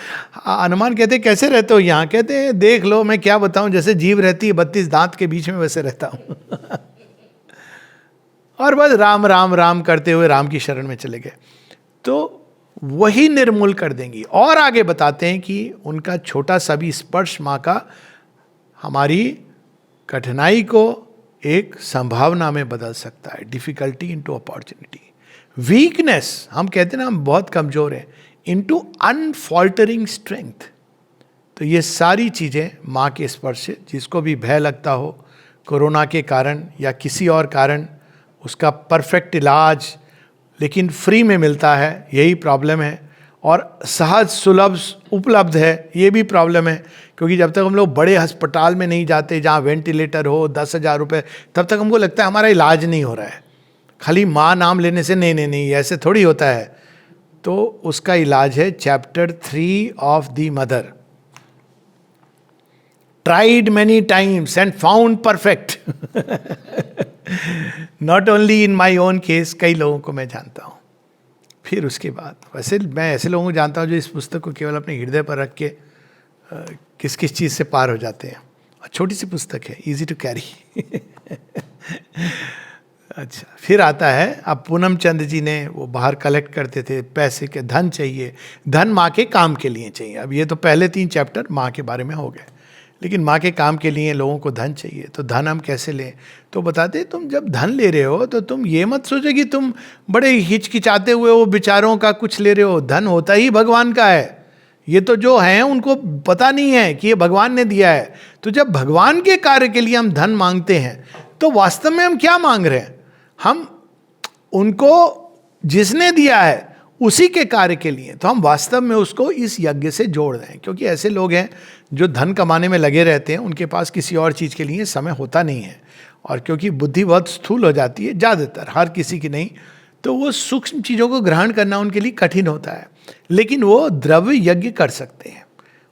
हनुमान कहते कैसे रहते हो यहाँ, कहते हैं देख लो मैं क्या बताऊं, जैसे जीव रहती है 32 दांत के बीच में वैसे रहता हूं। और बस राम राम राम करते हुए राम की शरण में चले गए। तो वही निर्मूल कर देंगी। और आगे बताते हैं कि उनका छोटा सा भी स्पर्श माँ का हमारी कठिनाई को एक संभावना में बदल सकता है। Difficulty into opportunity. वीकनेस, हम कहते हैं ना हम बहुत कमजोर हैं, इनटू अनफॉल्टरिंग स्ट्रेंथ। तो ये सारी चीजें माँ के स्पर्श से, जिसको भी भय लगता हो कोरोना के कारण या किसी और कारण, उसका परफेक्ट इलाज लेकिन फ्री में मिलता है, यही प्रॉब्लम है। और सहज सुलभ उपलब्ध है, ये भी प्रॉब्लम है। क्योंकि जब तक हम लोग बड़े अस्पताल में नहीं जाते जहाँ वेंटिलेटर हो 10,000 रुपये, तब तक हमको लगता है हमारा इलाज नहीं हो रहा है। खाली माँ नाम लेने से नहीं नहीं नहीं, ऐसे थोड़ी होता है। तो उसका इलाज है chapter 3 of the mother. Tried many times and found perfect. Not only in my own case, कई लोगों को मैं जानता हूँ। फिर उसके बाद वैसे मैं ऐसे लोगों को जानता हूँ जो इस पुस्तक को केवल अपने हृदय पर रख के किस किस चीज़ से पार हो जाते हैं। और छोटी सी पुस्तक है, इजी टू कैरी। अच्छा, फिर आता है, अब पूनम चंद जी ने, वो बाहर कलेक्ट करते थे पैसे के, धन चाहिए, धन माँ के काम के लिए चाहिए। अब ये तो पहले 3 चैप्टर माँ के बारे में हो गए, लेकिन माँ के काम के लिए लोगों को धन चाहिए। तो धन हम कैसे लें? तो बताते, तुम जब धन ले रहे हो तो तुम ये मत सोचो कि तुम बड़े हिचकिचाते हुए वो विचारों का कुछ ले रहे हो। धन होता ही भगवान का है। ये तो जो हैं उनको पता नहीं है कि ये भगवान ने दिया है। तो जब भगवान के कार्य के लिए हम धन मांगते हैं तो वास्तव में हम क्या मांग रहे हैं? हम उनको जिसने दिया है उसी के कार्य के लिए, तो हम वास्तव में उसको इस यज्ञ से जोड़ रहे हैं। क्योंकि ऐसे लोग हैं जो धन कमाने में लगे रहते हैं, उनके पास किसी और चीज़ के लिए समय होता नहीं है। और क्योंकि बुद्धि बहुत स्थूल हो जाती है, ज़्यादातर, हर किसी की नहीं, तो वो सूक्ष्म चीज़ों को ग्रहण करना उनके लिए कठिन होता है। लेकिन वो द्रव्य यज्ञ कर सकते हैं,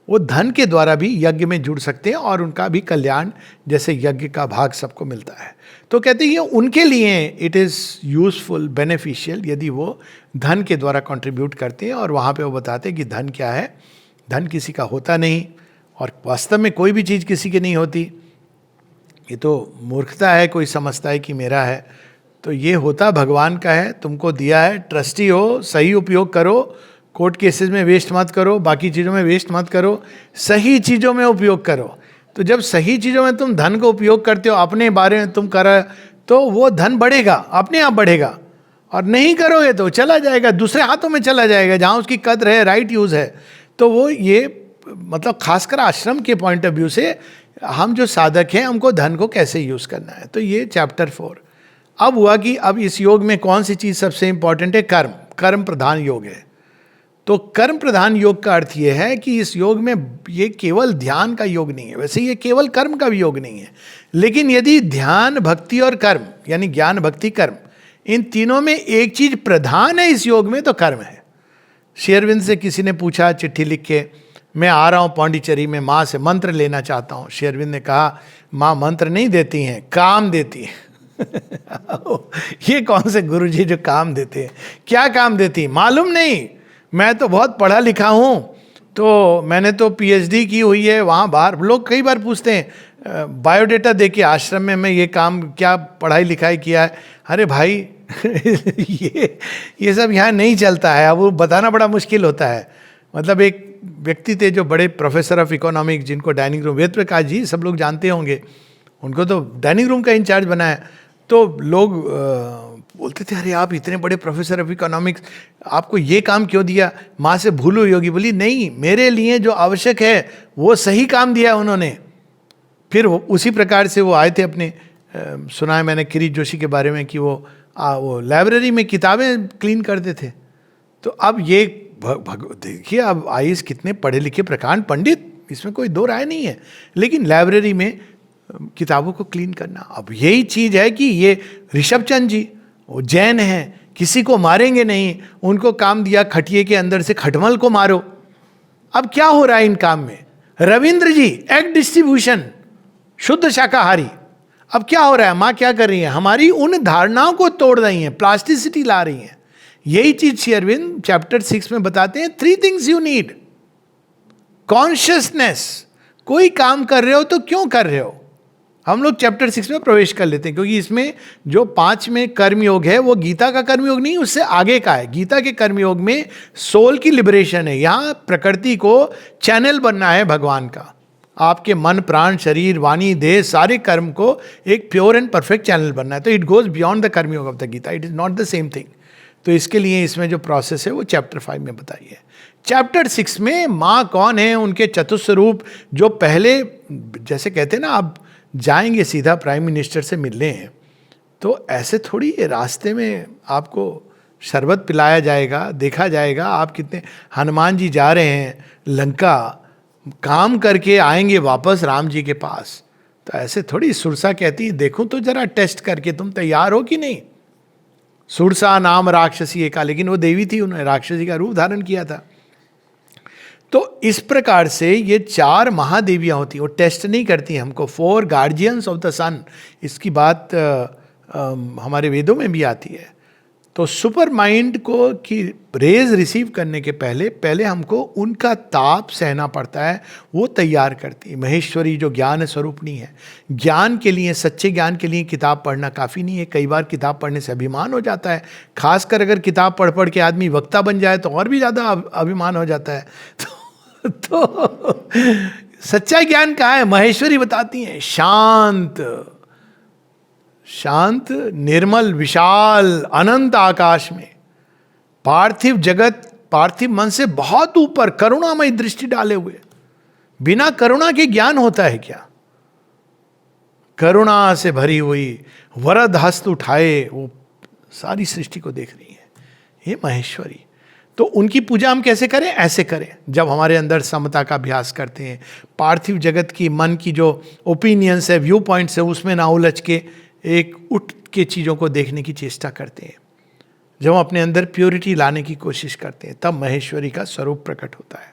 वो धन के द्वारा भी यज्ञ में जुड़ सकते हैं और उनका भी कल्याण जैसे यज्ञ का भाग सबको मिलता है। तो कहते हैं उनके लिए इट इज़ यूजफुल, बेनिफिशियल, यदि वो धन के द्वारा कंट्रीब्यूट करते हैं। और वहाँ पे वो बताते हैं कि धन क्या है। धन किसी का होता नहीं, और वास्तव में कोई भी चीज़ किसी की नहीं होती। ये तो मूर्खता है कोई समझता है कि मेरा है। तो ये होता भगवान का है, तुमको दिया है, ट्रस्टी हो, सही उपयोग करो, कोर्ट केसेस में वेस्ट मत करो, बाकी चीज़ों में वेस्ट मत करो, सही चीज़ों में उपयोग करो। तो जब सही चीज़ों में तुम धन को उपयोग करते हो, अपने बारे में तुम कर, तो वो धन बढ़ेगा, अपने आप बढ़ेगा। और नहीं करोगे तो चला जाएगा, दूसरे हाथों में चला जाएगा, जहाँ उसकी कद्र है, राइट यूज़ है। तो वो ये मतलब खासकर आश्रम के पॉइंट ऑफ व्यू से हम जो साधक हैं, हमको धन को कैसे यूज़ करना है। तो ये चैप्टर 4। अब हुआ कि अब इस योग में कौन सी चीज़ सबसे इंपॉर्टेंट है? कर्म। कर्म प्रधान योग है। तो कर्म प्रधान योग का अर्थ यह है कि इस योग में ये केवल ध्यान का योग नहीं है, वैसे ये केवल कर्म का भी योग नहीं है। लेकिन यदि ध्यान, भक्ति और कर्म, यानी ज्ञान, भक्ति, कर्म, इन तीनों में एक चीज प्रधान है इस योग में, तो कर्म है। श्री अरविंद से किसी ने पूछा चिट्ठी लिख के, मैं आ रहा हूँ पौंडीचेरी में, माँ से मंत्र लेना चाहता हूँ। श्री अरविंद ने कहा, माँ मंत्र नहीं देती हैं, काम देती है। ये कौन से गुरु जी जो काम देते हैं? क्या काम देती? मालूम नहीं, मैं तो बहुत पढ़ा लिखा हूँ, तो मैंने तो पीएचडी की हुई है। वहाँ बाहर लोग कई बार पूछते हैं बायोडेटा दे के, आश्रम में मैं ये काम, क्या पढ़ाई लिखाई किया है? अरे भाई ये सब यहाँ नहीं चलता है। अब वो बताना बड़ा मुश्किल होता है। मतलब एक व्यक्ति थे जो बड़े प्रोफेसर ऑफ इकोनॉमिक्स, जिनको डाइनिंग रूम, वेद प्रकाश जी सब लोग जानते होंगे, उनको तो डाइनिंग रूम का इंचार्ज बनाया। तो लोग बोलते थे, अरे आप इतने बड़े प्रोफेसर ऑफ इकोनॉमिक्स, आपको ये काम क्यों दिया? माँ से भूल हुई होगी। बोली नहीं, मेरे लिए जो आवश्यक है वो सही काम दिया उन्होंने। फिर उसी प्रकार से वो आए थे अपने, सुना है मैंने किरीट जोशी के बारे में कि वो लाइब्रेरी में किताबें क्लीन करते थे। तो अब ये देखिए, अब आईएएस कितने पढ़े लिखे प्रकांड पंडित, इसमें कोई दो राय नहीं है, लेकिन लाइब्रेरी में किताबों को क्लीन करना। अब यही चीज है कि ये ऋषभ चंद जी, वो जैन हैं, किसी को मारेंगे नहीं, उनको काम दिया खटिए के अंदर से खटमल को मारो। अब क्या हो रहा है इन काम में? रविंद्र जी, एग डिस्ट्रीब्यूशन, शुद्ध शाकाहारी। अब क्या हो रहा है? माँ क्या कर रही है? हमारी उन धारणाओं को तोड़ रही हैं, प्लास्टिसिटी ला रही हैं। यही चीज श्री अरविंद चैप्टर 6 में बताते हैं, 3 थिंग्स यू नीड। कॉन्शियसनेस, कोई काम कर रहे हो तो क्यों कर रहे हो? हम लोग चैप्टर 6 में प्रवेश कर लेते हैं, क्योंकि इसमें जो 5 में कर्मयोग है वो गीता का कर्मयोग नहीं, उससे आगे का है। गीता के कर्मयोग में सोल की लिबरेशन है। यहाँ प्रकृति को चैनल बनना है भगवान का। आपके मन, प्राण, शरीर, वाणी, देह, सारे कर्म को एक प्योर एंड परफेक्ट चैनल बनना है। तो it goes beyond the karmayoga of the Gita, it is not the same thing. तो इसके लिए इसमें जो प्रोसेस है वो चैप्टर 5 में बताई है। चैप्टर 6 में माँ कौन है, उनके चतुस्वरूप, जो पहले जैसे कहते हैं ना, आप जाएंगे सीधा प्राइम मिनिस्टर से मिलने हैं, तो ऐसे थोड़ी रास्ते में आपको शरबत पिलाया जाएगा, देखा जाएगा आप कितने, हनुमान जी जा रहे हैं लंका, काम करके आएंगे वापस राम जी के पास, तो ऐसे थोड़ी। सुरसा कहती है देखूं तो जरा टेस्ट करके तुम तैयार हो कि नहीं। सुरसा नाम राक्षसी का, लेकिन वो देवी थी, उन्होंने राक्षसी का रूप धारण किया था। तो इस प्रकार से ये 4 महादेवियां होती हैं, वो टेस्ट नहीं करती हमको। 4 गार्जियंस ऑफ द सन, इसकी बात हमारे वेदों में भी आती है। तो सुपर माइंड को की रेज रिसीव करने के पहले हमको उनका ताप सहना पड़ता है, वो तैयार करती है। महेश्वरी जो ज्ञान स्वरूपणी है, ज्ञान के लिए, सच्चे ज्ञान के लिए किताब पढ़ना काफ़ी नहीं है। कई बार किताब पढ़ने से अभिमान हो जाता है, खासकर अगर किताब पढ़ पढ़ के आदमी वक्ता बन जाए तो और भी ज़्यादा अभिमान हो जाता है। तो सच्चा ज्ञान कहाँ है? महेश्वरी बताती हैं, शांत निर्मल विशाल अनंत आकाश में, पार्थिव जगत, पार्थिव मन से बहुत ऊपर करुणामय दृष्टि डाले हुए। बिना करुणा के ज्ञान होता है क्या? करुणा से भरी हुई, वरद हस्त उठाए वो सारी सृष्टि को देख रही है, ये महेश्वरी। तो उनकी पूजा हम कैसे करें? ऐसे करें, जब हमारे अंदर समता का अभ्यास करते हैं, पार्थिव जगत की मन की जो ओपिनियंस है, व्यू पॉइंट्स है, उसमें ना उलझ के एक उठ के चीज़ों को देखने की चेष्टा करते हैं, जब हम अपने अंदर प्योरिटी लाने की कोशिश करते हैं, तब महेश्वरी का स्वरूप प्रकट होता है।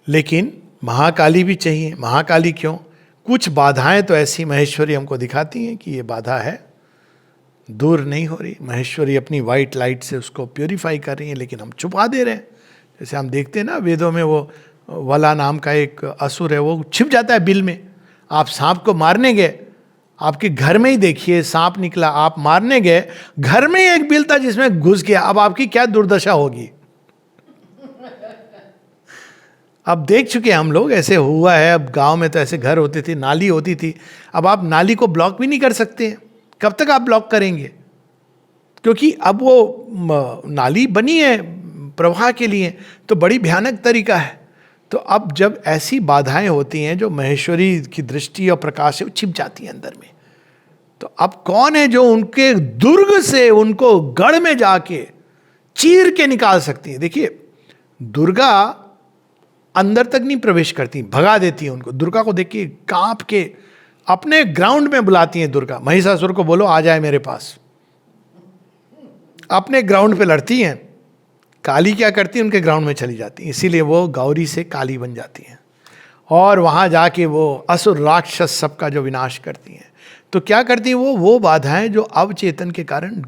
लेकिन महाकाली भी चाहिए। महाकाली क्यों? कुछ बाधाएं तो ऐसी महेश्वरी हमको दिखाती हैं कि ये बाधा है, दूर नहीं हो रही। महेश्वरी अपनी वाइट लाइट से उसको प्योरीफाई कर रही है, लेकिन हम छुपा दे रहे हैं। जैसे हम देखते हैं ना, वेदों में वो वला नाम का एक असुर है, वो छिप जाता है बिल में। आप सांप को मारने गए, आपके घर में ही देखिए सांप निकला, आप मारने गए, घर में ही एक बिल था जिसमें घुस गया, अब आपकी क्या दुर्दशा होगी। अब देख चुके हम लोग, ऐसे हुआ है। अब गांव में तो ऐसे घर होते थे, नाली होती थी, अब आप नाली को ब्लॉक भी नहीं कर सकते हैं। कब तक आप ब्लॉक करेंगे? क्योंकि अब वो नाली बनी है प्रवाह के लिए, तो बड़ी भयानक तरीका है। तो अब जब ऐसी बाधाएं होती हैं, जो महेश्वरी की दृष्टि और प्रकाश है, वो छिप जाती है अंदर में, तो अब कौन है जो उनके दुर्ग से उनको गढ़ में जाके चीर के निकाल सकती है? देखिए, दुर्गा अंदर तक नहीं प्रवेश करती, भगा देती है उनको। दुर्गा को देख के कांप के अपने ग्राउंड में बुलाती हैं दुर्गा। महिषासुर को बोलो आ जाए मेरे पास, अपने ग्राउंड पे लड़ती हैं। काली क्या करती है? उनके ग्राउंड में चली जाती है, इसीलिए वो गौरी से काली बन जाती हैं, और वहाँ जाके वो असुर राक्षस सबका जो विनाश करती हैं। तो क्या करती हैं वो बाधाएं जो अवचेतन के कारण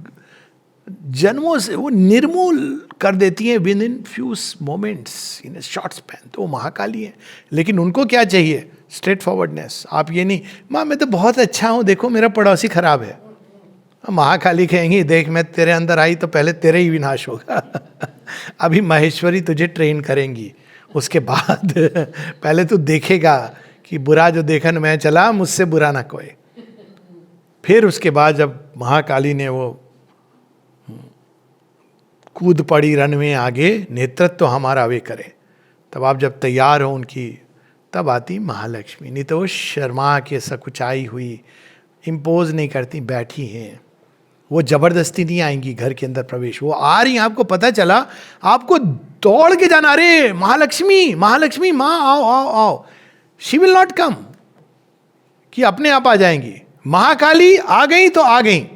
जन्मों से वो निर्मूल कर देती हैं with in few moments, in A short span. तो वो महाकाली है। लेकिन उनको क्या चाहिए? Straight forwardness. आप ये नहीं, माँ मैं तो बहुत अच्छा हूँ, देखो मेरा पड़ोसी खराब है। महाकाली कहेंगी देख मैं तेरे अंदर आई तो पहले तेरे ही विनाश होगा। अभी महेश्वरी तुझे ट्रेन करेंगी, उसके बाद पहले तू देखेगा कि बुरा जो देखन मैं चला, मुझसे बुरा ना कोई। फिर उसके बाद जब महाकाली ने वो कूद पड़ी रन में आगे, नेतृत्व तो हमारा वे करे, तब आप जब तैयार हो उनकी, तब आती महालक्ष्मी। नहीं तो वो शर्मा के सकुचाई हुई, इम्पोज नहीं करती, बैठी हैं। वो जबरदस्ती नहीं आएंगी घर के अंदर प्रवेश, वो आ रही हैं। आपको पता चला, आपको दौड़ के जाना, अरे महालक्ष्मी महालक्ष्मी माँ आओ आओ आओ। शी विल नॉट कम कि अपने आप आ जाएंगी। महाकाली आ गई तो आ गई,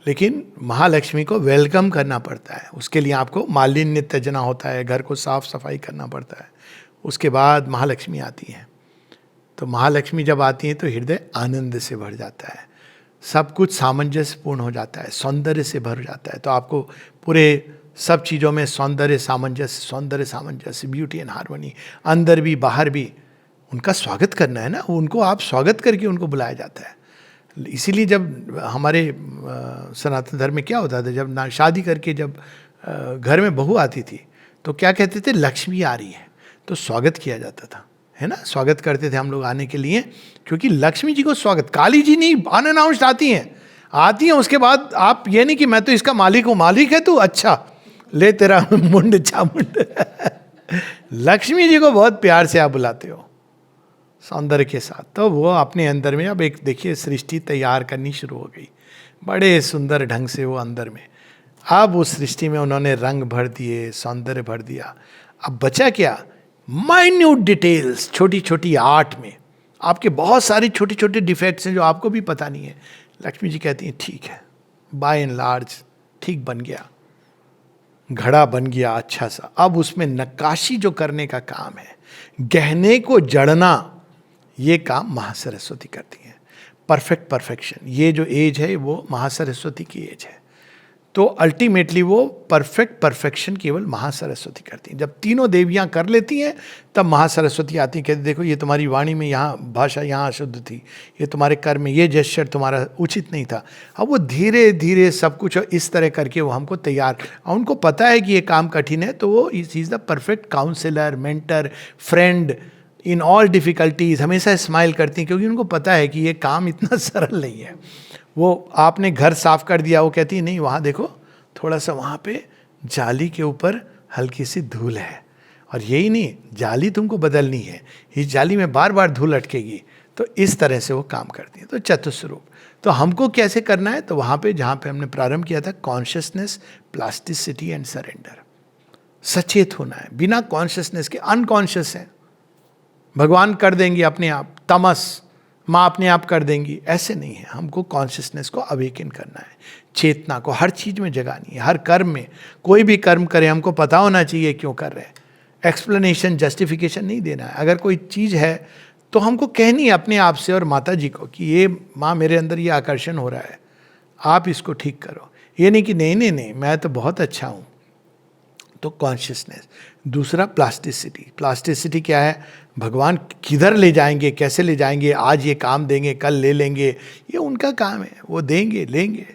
लेकिन महालक्ष्मी को वेलकम करना पड़ता है। उसके लिए आपको मालिन्य त्यजना होता है, घर को साफ सफाई करना पड़ता है। उसके बाद महालक्ष्मी आती हैं। तो महालक्ष्मी जब आती हैं तो हृदय आनंद से भर जाता है, सब कुछ सामंजस्यपूर्ण हो जाता है, सौंदर्य से भर जाता है। तो आपको पूरे सब चीज़ों में सौंदर्य सामंजस्य, ब्यूटी एंड हार्मनी, अंदर भी बाहर भी। उनका स्वागत करना है ना, उनको आप स्वागत करके उनको बुलाया जाता है। इसीलिए जब हमारे सनातन धर्म में क्या होता था, जब ना शादी करके जब घर में बहू आती थी तो क्या कहते थे? लक्ष्मी आ रही है, तो स्वागत किया जाता था, है ना। स्वागत करते थे हम लोग आने के लिए, क्योंकि लक्ष्मी जी को स्वागत। काली जी नहीं अनअनाउंस्ड आती हैं। उसके बाद आप ये नहीं कि मैं तो इसका मालिक हूँ, मालिक है तू, अच्छा ले तेरा मुंड चामुंड। लक्ष्मी जी को बहुत प्यार से आप बुलाते हो सौंदर्य के साथ, तो वो अपने अंदर में अब एक देखिए सृष्टि तैयार करनी शुरू हो गई बड़े सुंदर ढंग से वो अंदर में। अब उस सृष्टि में उन्होंने रंग भर दिए, सौंदर्य भर दिया। अब बचा क्या? माइन्यूट डिटेल्स, छोटी छोटी आर्ट में आपके बहुत सारी छोटे छोटे डिफेक्ट्स हैं जो आपको भी पता नहीं है। लक्ष्मी जी कहती हैं ठीक है, बाय एंड लार्ज ठीक बन गया, घड़ा बन गया अच्छा सा। अब उसमें नक्काशी जो करने का काम है, गहने को जड़ना, ये काम महासरस्वती करती हैं। परफेक्शन, ये जो एज है वो महासरस्वती की एज है। तो अल्टीमेटली वो परफेक्शन केवल महासरस्वती करती हैं। जब तीनों देवियां कर लेती हैं तब महासरस्वती आती हैं, कहती देखो ये तुम्हारी वाणी में यहाँ भाषा यहाँ अशुद्ध थी, ये तुम्हारे कर में ये जेस्चर तुम्हारा उचित नहीं था। अब वो धीरे धीरे सब कुछ इस तरह करके वो हमको तैयार, उनको पता है कि ये काम कठिन है, तो वो is the perfect counsellor, mentor, friend in all difficulties. हमेशा स्माइल करती हैं क्योंकि उनको पता है कि ये काम इतना सरल नहीं है। वो आपने घर साफ कर दिया, वो कहती है नहीं वहाँ देखो थोड़ा सा वहाँ पे जाली के ऊपर हल्की सी धूल है, और यही नहीं जाली तुमको बदलनी है, इस जाली में बार बार धूल अटकेगी। तो इस तरह से वो काम करती है। तो चतुस्वरूप, तो हमको कैसे करना है? तो वहाँ पे जहाँ पे हमने प्रारंभ किया था, कॉन्शियसनेस, प्लास्टिसिटी एंड सरेंडर। सचेत होना है, बिना कॉन्शियसनेस के अनकॉन्शियस है, भगवान कर देंगे अपने आप, तमस माँ अपने आप कर देंगी, ऐसे नहीं है। हमको कॉन्शियसनेस को अवेकन करना है, चेतना को हर चीज में जगानी है, हर कर्म में। कोई भी कर्म करे हमको पता होना चाहिए क्यों कर रहे हैं, एक्सप्लेनेशन जस्टिफिकेशन नहीं देना है। अगर कोई चीज है तो हमको कहनी है अपने आप से और माता जी को कि ये माँ मेरे अंदर ये आकर्षण हो रहा है, आप इसको ठीक करो। ये नहीं कि नहीं मैं तो बहुत अच्छा हूँ। तो कॉन्शियसनेस। दूसरा प्लास्टिसिटी क्या है? भगवान किधर ले जाएंगे, कैसे ले जाएंगे, आज ये काम देंगे कल ले लेंगे, ये उनका काम है, वो देंगे लेंगे,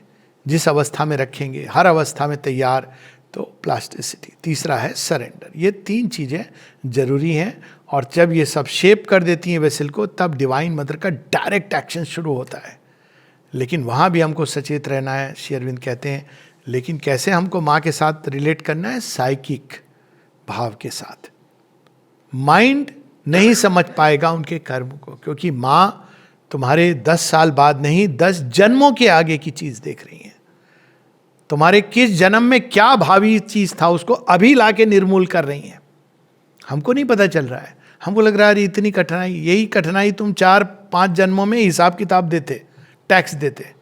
जिस अवस्था में रखेंगे, हर अवस्था में तैयार। तो प्लास्टिसिटी। तीसरा है सरेंडर। ये तीन चीज़ें जरूरी हैं, और जब ये सब शेप कर देती हैं वेसल को, तब डिवाइन मदर का डायरेक्ट एक्शन शुरू होता है। लेकिन वहाँ भी हमको सचेत रहना है। श्री अरविंद कहते हैं लेकिन कैसे हमको माँ के साथ रिलेट करना है? साइकिक भाव के साथ। माइंड नहीं समझ पाएगा उनके कर्म को, क्योंकि माँ तुम्हारे 10 साल बाद नहीं, 10 जन्मों के आगे की चीज देख रही है। तुम्हारे किस जन्म में क्या भावी चीज था उसको अभी लाके निर्मूल कर रही है। हमको नहीं पता चल रहा है, हमको लग रहा है इतनी कठिनाई, यही कठिनाई तुम 4-5 जन्मों में हिसाब किताब देते, टैक्स देते।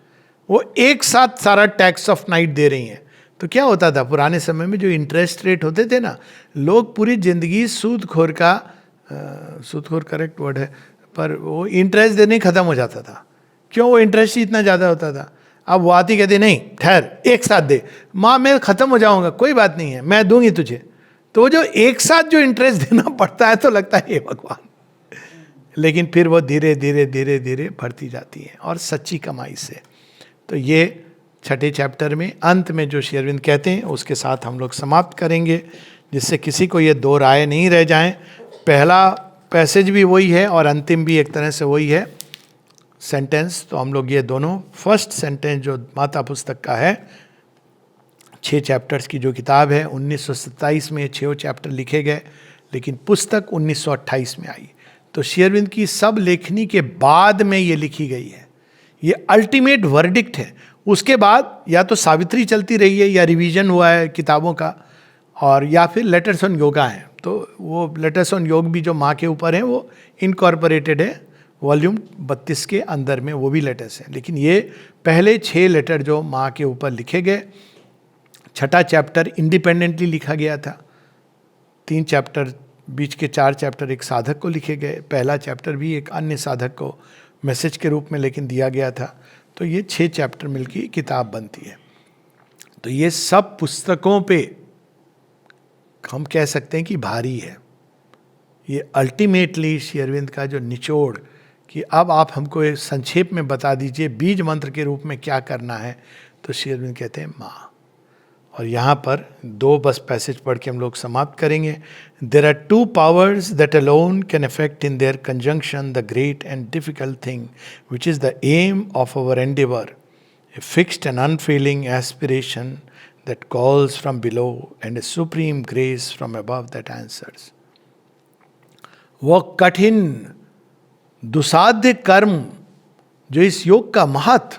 वो एक साथ सारा टैक्स ऑफ नाइट दे रही हैं। तो क्या होता था पुराने समय में, जो इंटरेस्ट रेट होते थे ना, लोग पूरी जिंदगी सूदखोर का, सूदखोर करेक्ट वर्ड है, पर वो इंटरेस्ट देने खत्म हो जाता था। क्यों? वो इंटरेस्ट ही इतना ज़्यादा होता था। अब वो आती कहती नहीं ठहर एक साथ दे, माँ मैं खत्म हो जाऊंगा, कोई बात नहीं है मैं दूंगी तुझे। तो वो जो एक साथ जो इंटरेस्ट देना पड़ता है, तो लगता है हे भगवान। लेकिन फिर वो धीरे धीरे धीरे धीरे बढ़ती जाती है, और सच्ची कमाई से। तो ये 6ठे चैप्टर में अंत में जो श्री अरविंद कहते हैं उसके साथ हम लोग समाप्त करेंगे, जिससे किसी को ये दो राय नहीं रह जाएं। पहला पैसेज भी वही है और अंतिम भी एक तरह से वही है सेंटेंस। तो हम लोग ये दोनों, फर्स्ट सेंटेंस जो माता पुस्तक का है, 6 चैप्टर्स की जो किताब है, 1927 में 6 चैप्टर लिखे गए, लेकिन पुस्तक 1928 में आई। तो श्री अरविंद की सब लेखनी के बाद में ये लिखी गई है। ये अल्टीमेट वर्डिक्ट है। उसके बाद या तो सावित्री चलती रही है, या रिवीजन हुआ है किताबों का, और या फिर लेटर्स ऑन योगा है। तो वो लेटर्स ऑन योग भी जो माँ के ऊपर है वो इनकॉर्पोरेटेड है वॉल्यूम 32 के अंदर में, वो भी लेटर्स हैं। लेकिन ये पहले 6 लेटर जो माँ के ऊपर लिखे गए, 6ठा चैप्टर इंडिपेंडेंटली लिखा गया था, 3 चैप्टर, बीच के 4 चैप्टर एक साधक को लिखे गए, पहला चैप्टर भी एक अन्य साधक को मैसेज के रूप में लेकिन दिया गया था। तो ये 6 चैप्टर मिलकर किताब बनती है। तो ये सब पुस्तकों पे हम कह सकते हैं कि भारी है। ये अल्टीमेटली श्री अरविंद का जो निचोड़, कि अब आप हमको एक संक्षेप में बता दीजिए बीज मंत्र के रूप में क्या करना है, तो श्री अरविंद कहते हैं माँ। और यहाँ पर 2 बस पैसेज पढ़ के हम लोग समाप्त करेंगे। There are 2 powers that alone can affect in their conjunction the great and difficult thing which is the aim of our endeavor, a fixed and unfailing aspiration that calls from below and a supreme grace from above that answers. वो कठिन दुसाध्य कर्म जो इस योग का महत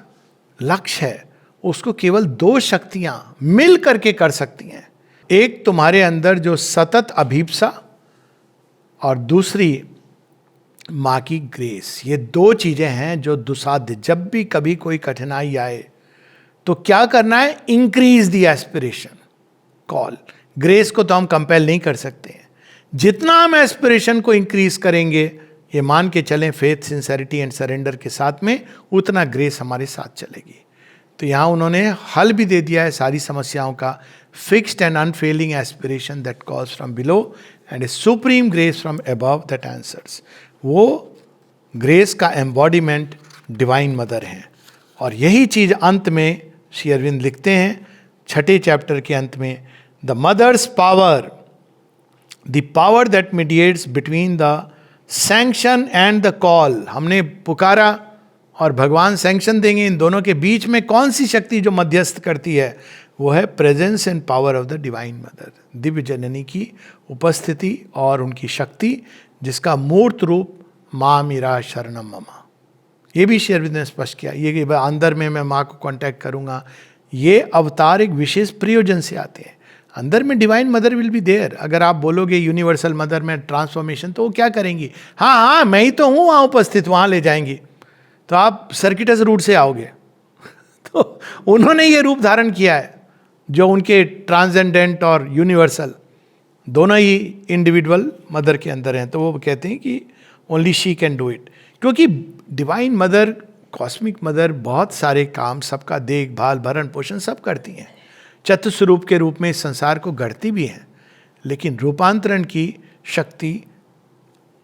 लक्ष्य है, उसको केवल दो शक्तियां मिल करके कर सकती हैं. एक तुम्हारे अंदर जो सतत अभीप्सा, और दूसरी माँ की ग्रेस. ये दो चीजें हैं जो दुसाध्य. जब भी कभी कोई कठिनाई आए तो क्या करना है? Increase the aspiration. Call. Grace को तो हम कंपेल नहीं कर सकते हैं. जितना हम एस्पिरेशन को इंक्रीज करेंगे, ये मान के चलें फेथ, सिंसेरिटी एंड सरेंडर के साथ में, उतना ग्रेस हमारे साथ चलेगी. तो यहाँ उन्होंने हल भी दे दिया है सारी समस्याओं का. Fixed and unfailing aspiration that calls from below and a supreme grace from above that answers. वो ग्रेस का एम्बॉडीमेंट डिवाइन मदर है. और यही चीज अंत में श्री अरविंद लिखते हैं 6 चैप्टर के अंत में. The mother's power, the power that mediates between the sanction and the call. हमने पुकारा और भगवान सैंक्शन देंगे. इन दोनों के बीच में कौन सी शक्ति जो मध्यस्थ करती है? वो है presence and power of the divine mother. Divya जननी की उपस्थिति और उनकी शक्ति, जिसका मूर्त रूप माँ मीरा शरणम ममा. ये भी श्री अरविंद ने स्पष्ट किया. ये कि अंदर में मैं माँ को कांटेक्ट करूँगा, ये अवतार एक विशेष प्रयोजन से आते हैं. अंदर में divine mother will be there. अगर आप बोलोगे यूनिवर्सल मदर में ट्रांसफॉर्मेशन, तो वो क्या करेंगी? हाँ हाँ मैं ही तो हूँ वहाँ उपस्थित, वहाँ ले जाएंगी. तो आप सर्किटस रूट से आओगे. तो उन्होंने ये रूप धारण किया है जो उनके ट्रांसेंडेंट और यूनिवर्सल दोनों ही इंडिविजुअल मदर के अंदर हैं. तो वो कहते हैं कि only she can do it. क्योंकि डिवाइन मदर, कॉस्मिक मदर बहुत सारे काम, सबका देखभाल, भरण पोषण सब करती हैं. चतुस्वरूप के रूप में इस संसार को गढ़ती भी हैं. लेकिन रूपांतरण की शक्ति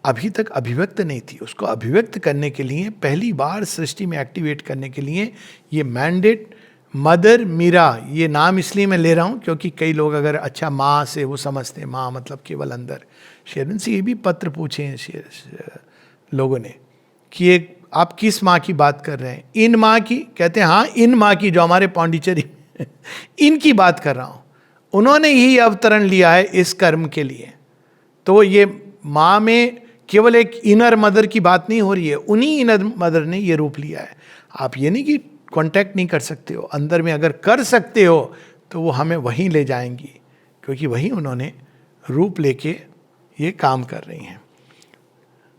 अभी तक अभिव्यक्त नहीं थी. उसको अभिव्यक्त करने के लिए, पहली बार सृष्टि में एक्टिवेट करने के लिए ये मैंडेट मदर मीरा. ये नाम इसलिए मैं ले रहा हूँ क्योंकि कई लोग अगर अच्छा माँ से वो समझते हैं माँ मतलब केवल अंदर. शेरन से ये भी पत्र पूछे हैं लोगों ने कि एक आप किस माँ की बात कर रहे हैं? इन माँ की. कहते हैं हाँ इन माँ की जो हमारे पांडिचेरी इनकी बात कर रहा हूँ. उन्होंने ही अवतरण लिया है इस कर्म के लिए. तो ये माँ में केवल एक इनर मदर की बात नहीं हो रही है, उन्हीं इनर मदर ने ये रूप लिया है. आप ये नहीं कि कांटेक्ट नहीं कर सकते हो, अंदर में अगर कर सकते हो तो वो हमें वहीं ले जाएंगी, क्योंकि वहीं उन्होंने रूप लेके ये काम कर रही हैं.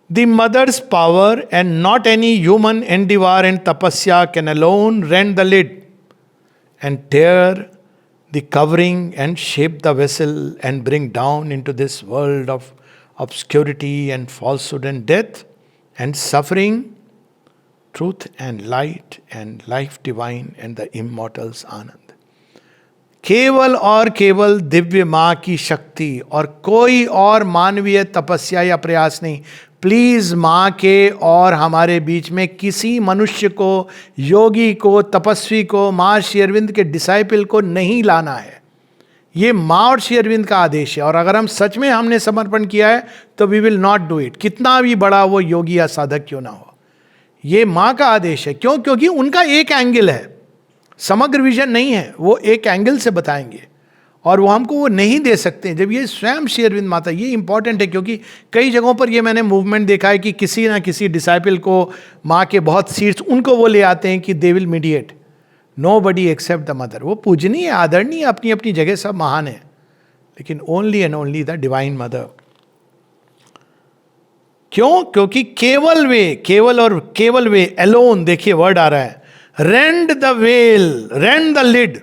The mother's power and not any human endeavor and tapasya can alone rend the lid and tear the covering and shape the vessel and bring down into this world of obscurity and falsehood and death and suffering truth and light and life divine and the immortal's आनंद. केवल और केवल दिव्य माँ की शक्ति और कोई और मानवीय तपस्या या प्रयास नहीं. प्लीज माँ के और हमारे बीच में किसी मनुष्य को, योगी को, तपस्वी को, माँ श्री अरविंद के डिसाइपल को नहीं लाना है. ये माँ और श्री अरविंद का आदेश है. और अगर हम सच में हमने समर्पण किया है तो we will not do it, कितना भी बड़ा वो योगी या साधक क्यों ना हो. ये माँ का आदेश है. क्यों? क्योंकि उनका एक एंगल है, समग्र विजन नहीं है. वो एक एंगल से बताएंगे और वो हमको वो नहीं दे सकते. जब ये स्वयं श्री अरविंद माता, ये इंपॉर्टेंट है क्योंकि कई जगहों पर ये मैंने मूवमेंट देखा है कि किसी ना किसी डिसाइपल को माँ के बहुत सीट्स उनको वो ले आते हैं कि they will mediate. Nobody except the mother. वो पूजनीय, आदरणीय, अपनी अपनी जगह सब महान है, लेकिन only and only the divine mother. क्यों? क्योंकि केवल वे, केवल और केवल वे, एलोन, देखिए वर्ड आ रहा है, rend the veil, rend the lid.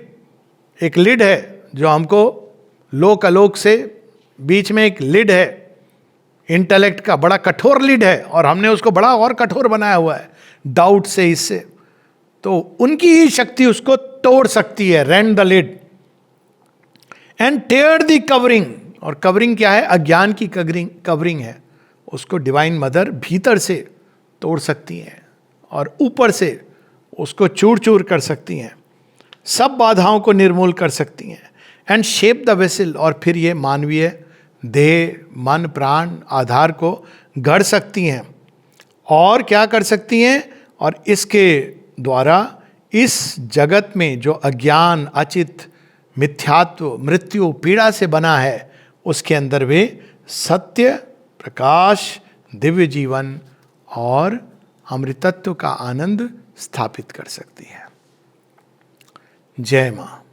एक लिड है जो हमको लोक अलोक से बीच में एक लिड है, इंटेलेक्ट का बड़ा कठोर लिड है, और हमने उसको बड़ा और कठोर बनाया हुआ है डाउट से, इससे. तो उनकी ही शक्ति उसको तोड़ सकती है. Rend the lid and tear the covering. और कवरिंग क्या है? अज्ञान की कवरिंग है. उसको डिवाइन मदर भीतर से तोड़ सकती हैं और ऊपर से उसको चूर चूर कर सकती हैं, सब बाधाओं को निर्मूल कर सकती हैं. And shape the vessel. और फिर ये मानवीय देह, मन, प्राण, आधार को गढ़ सकती हैं. और क्या कर सकती हैं? और इसके द्वारा इस जगत में जो अज्ञान, अचित, मिथ्यात्व, मृत्यु, पीड़ा से बना है, उसके अंदर वे सत्य, प्रकाश, दिव्य जीवन और अमृतत्व का आनंद स्थापित कर सकती है। जय मां।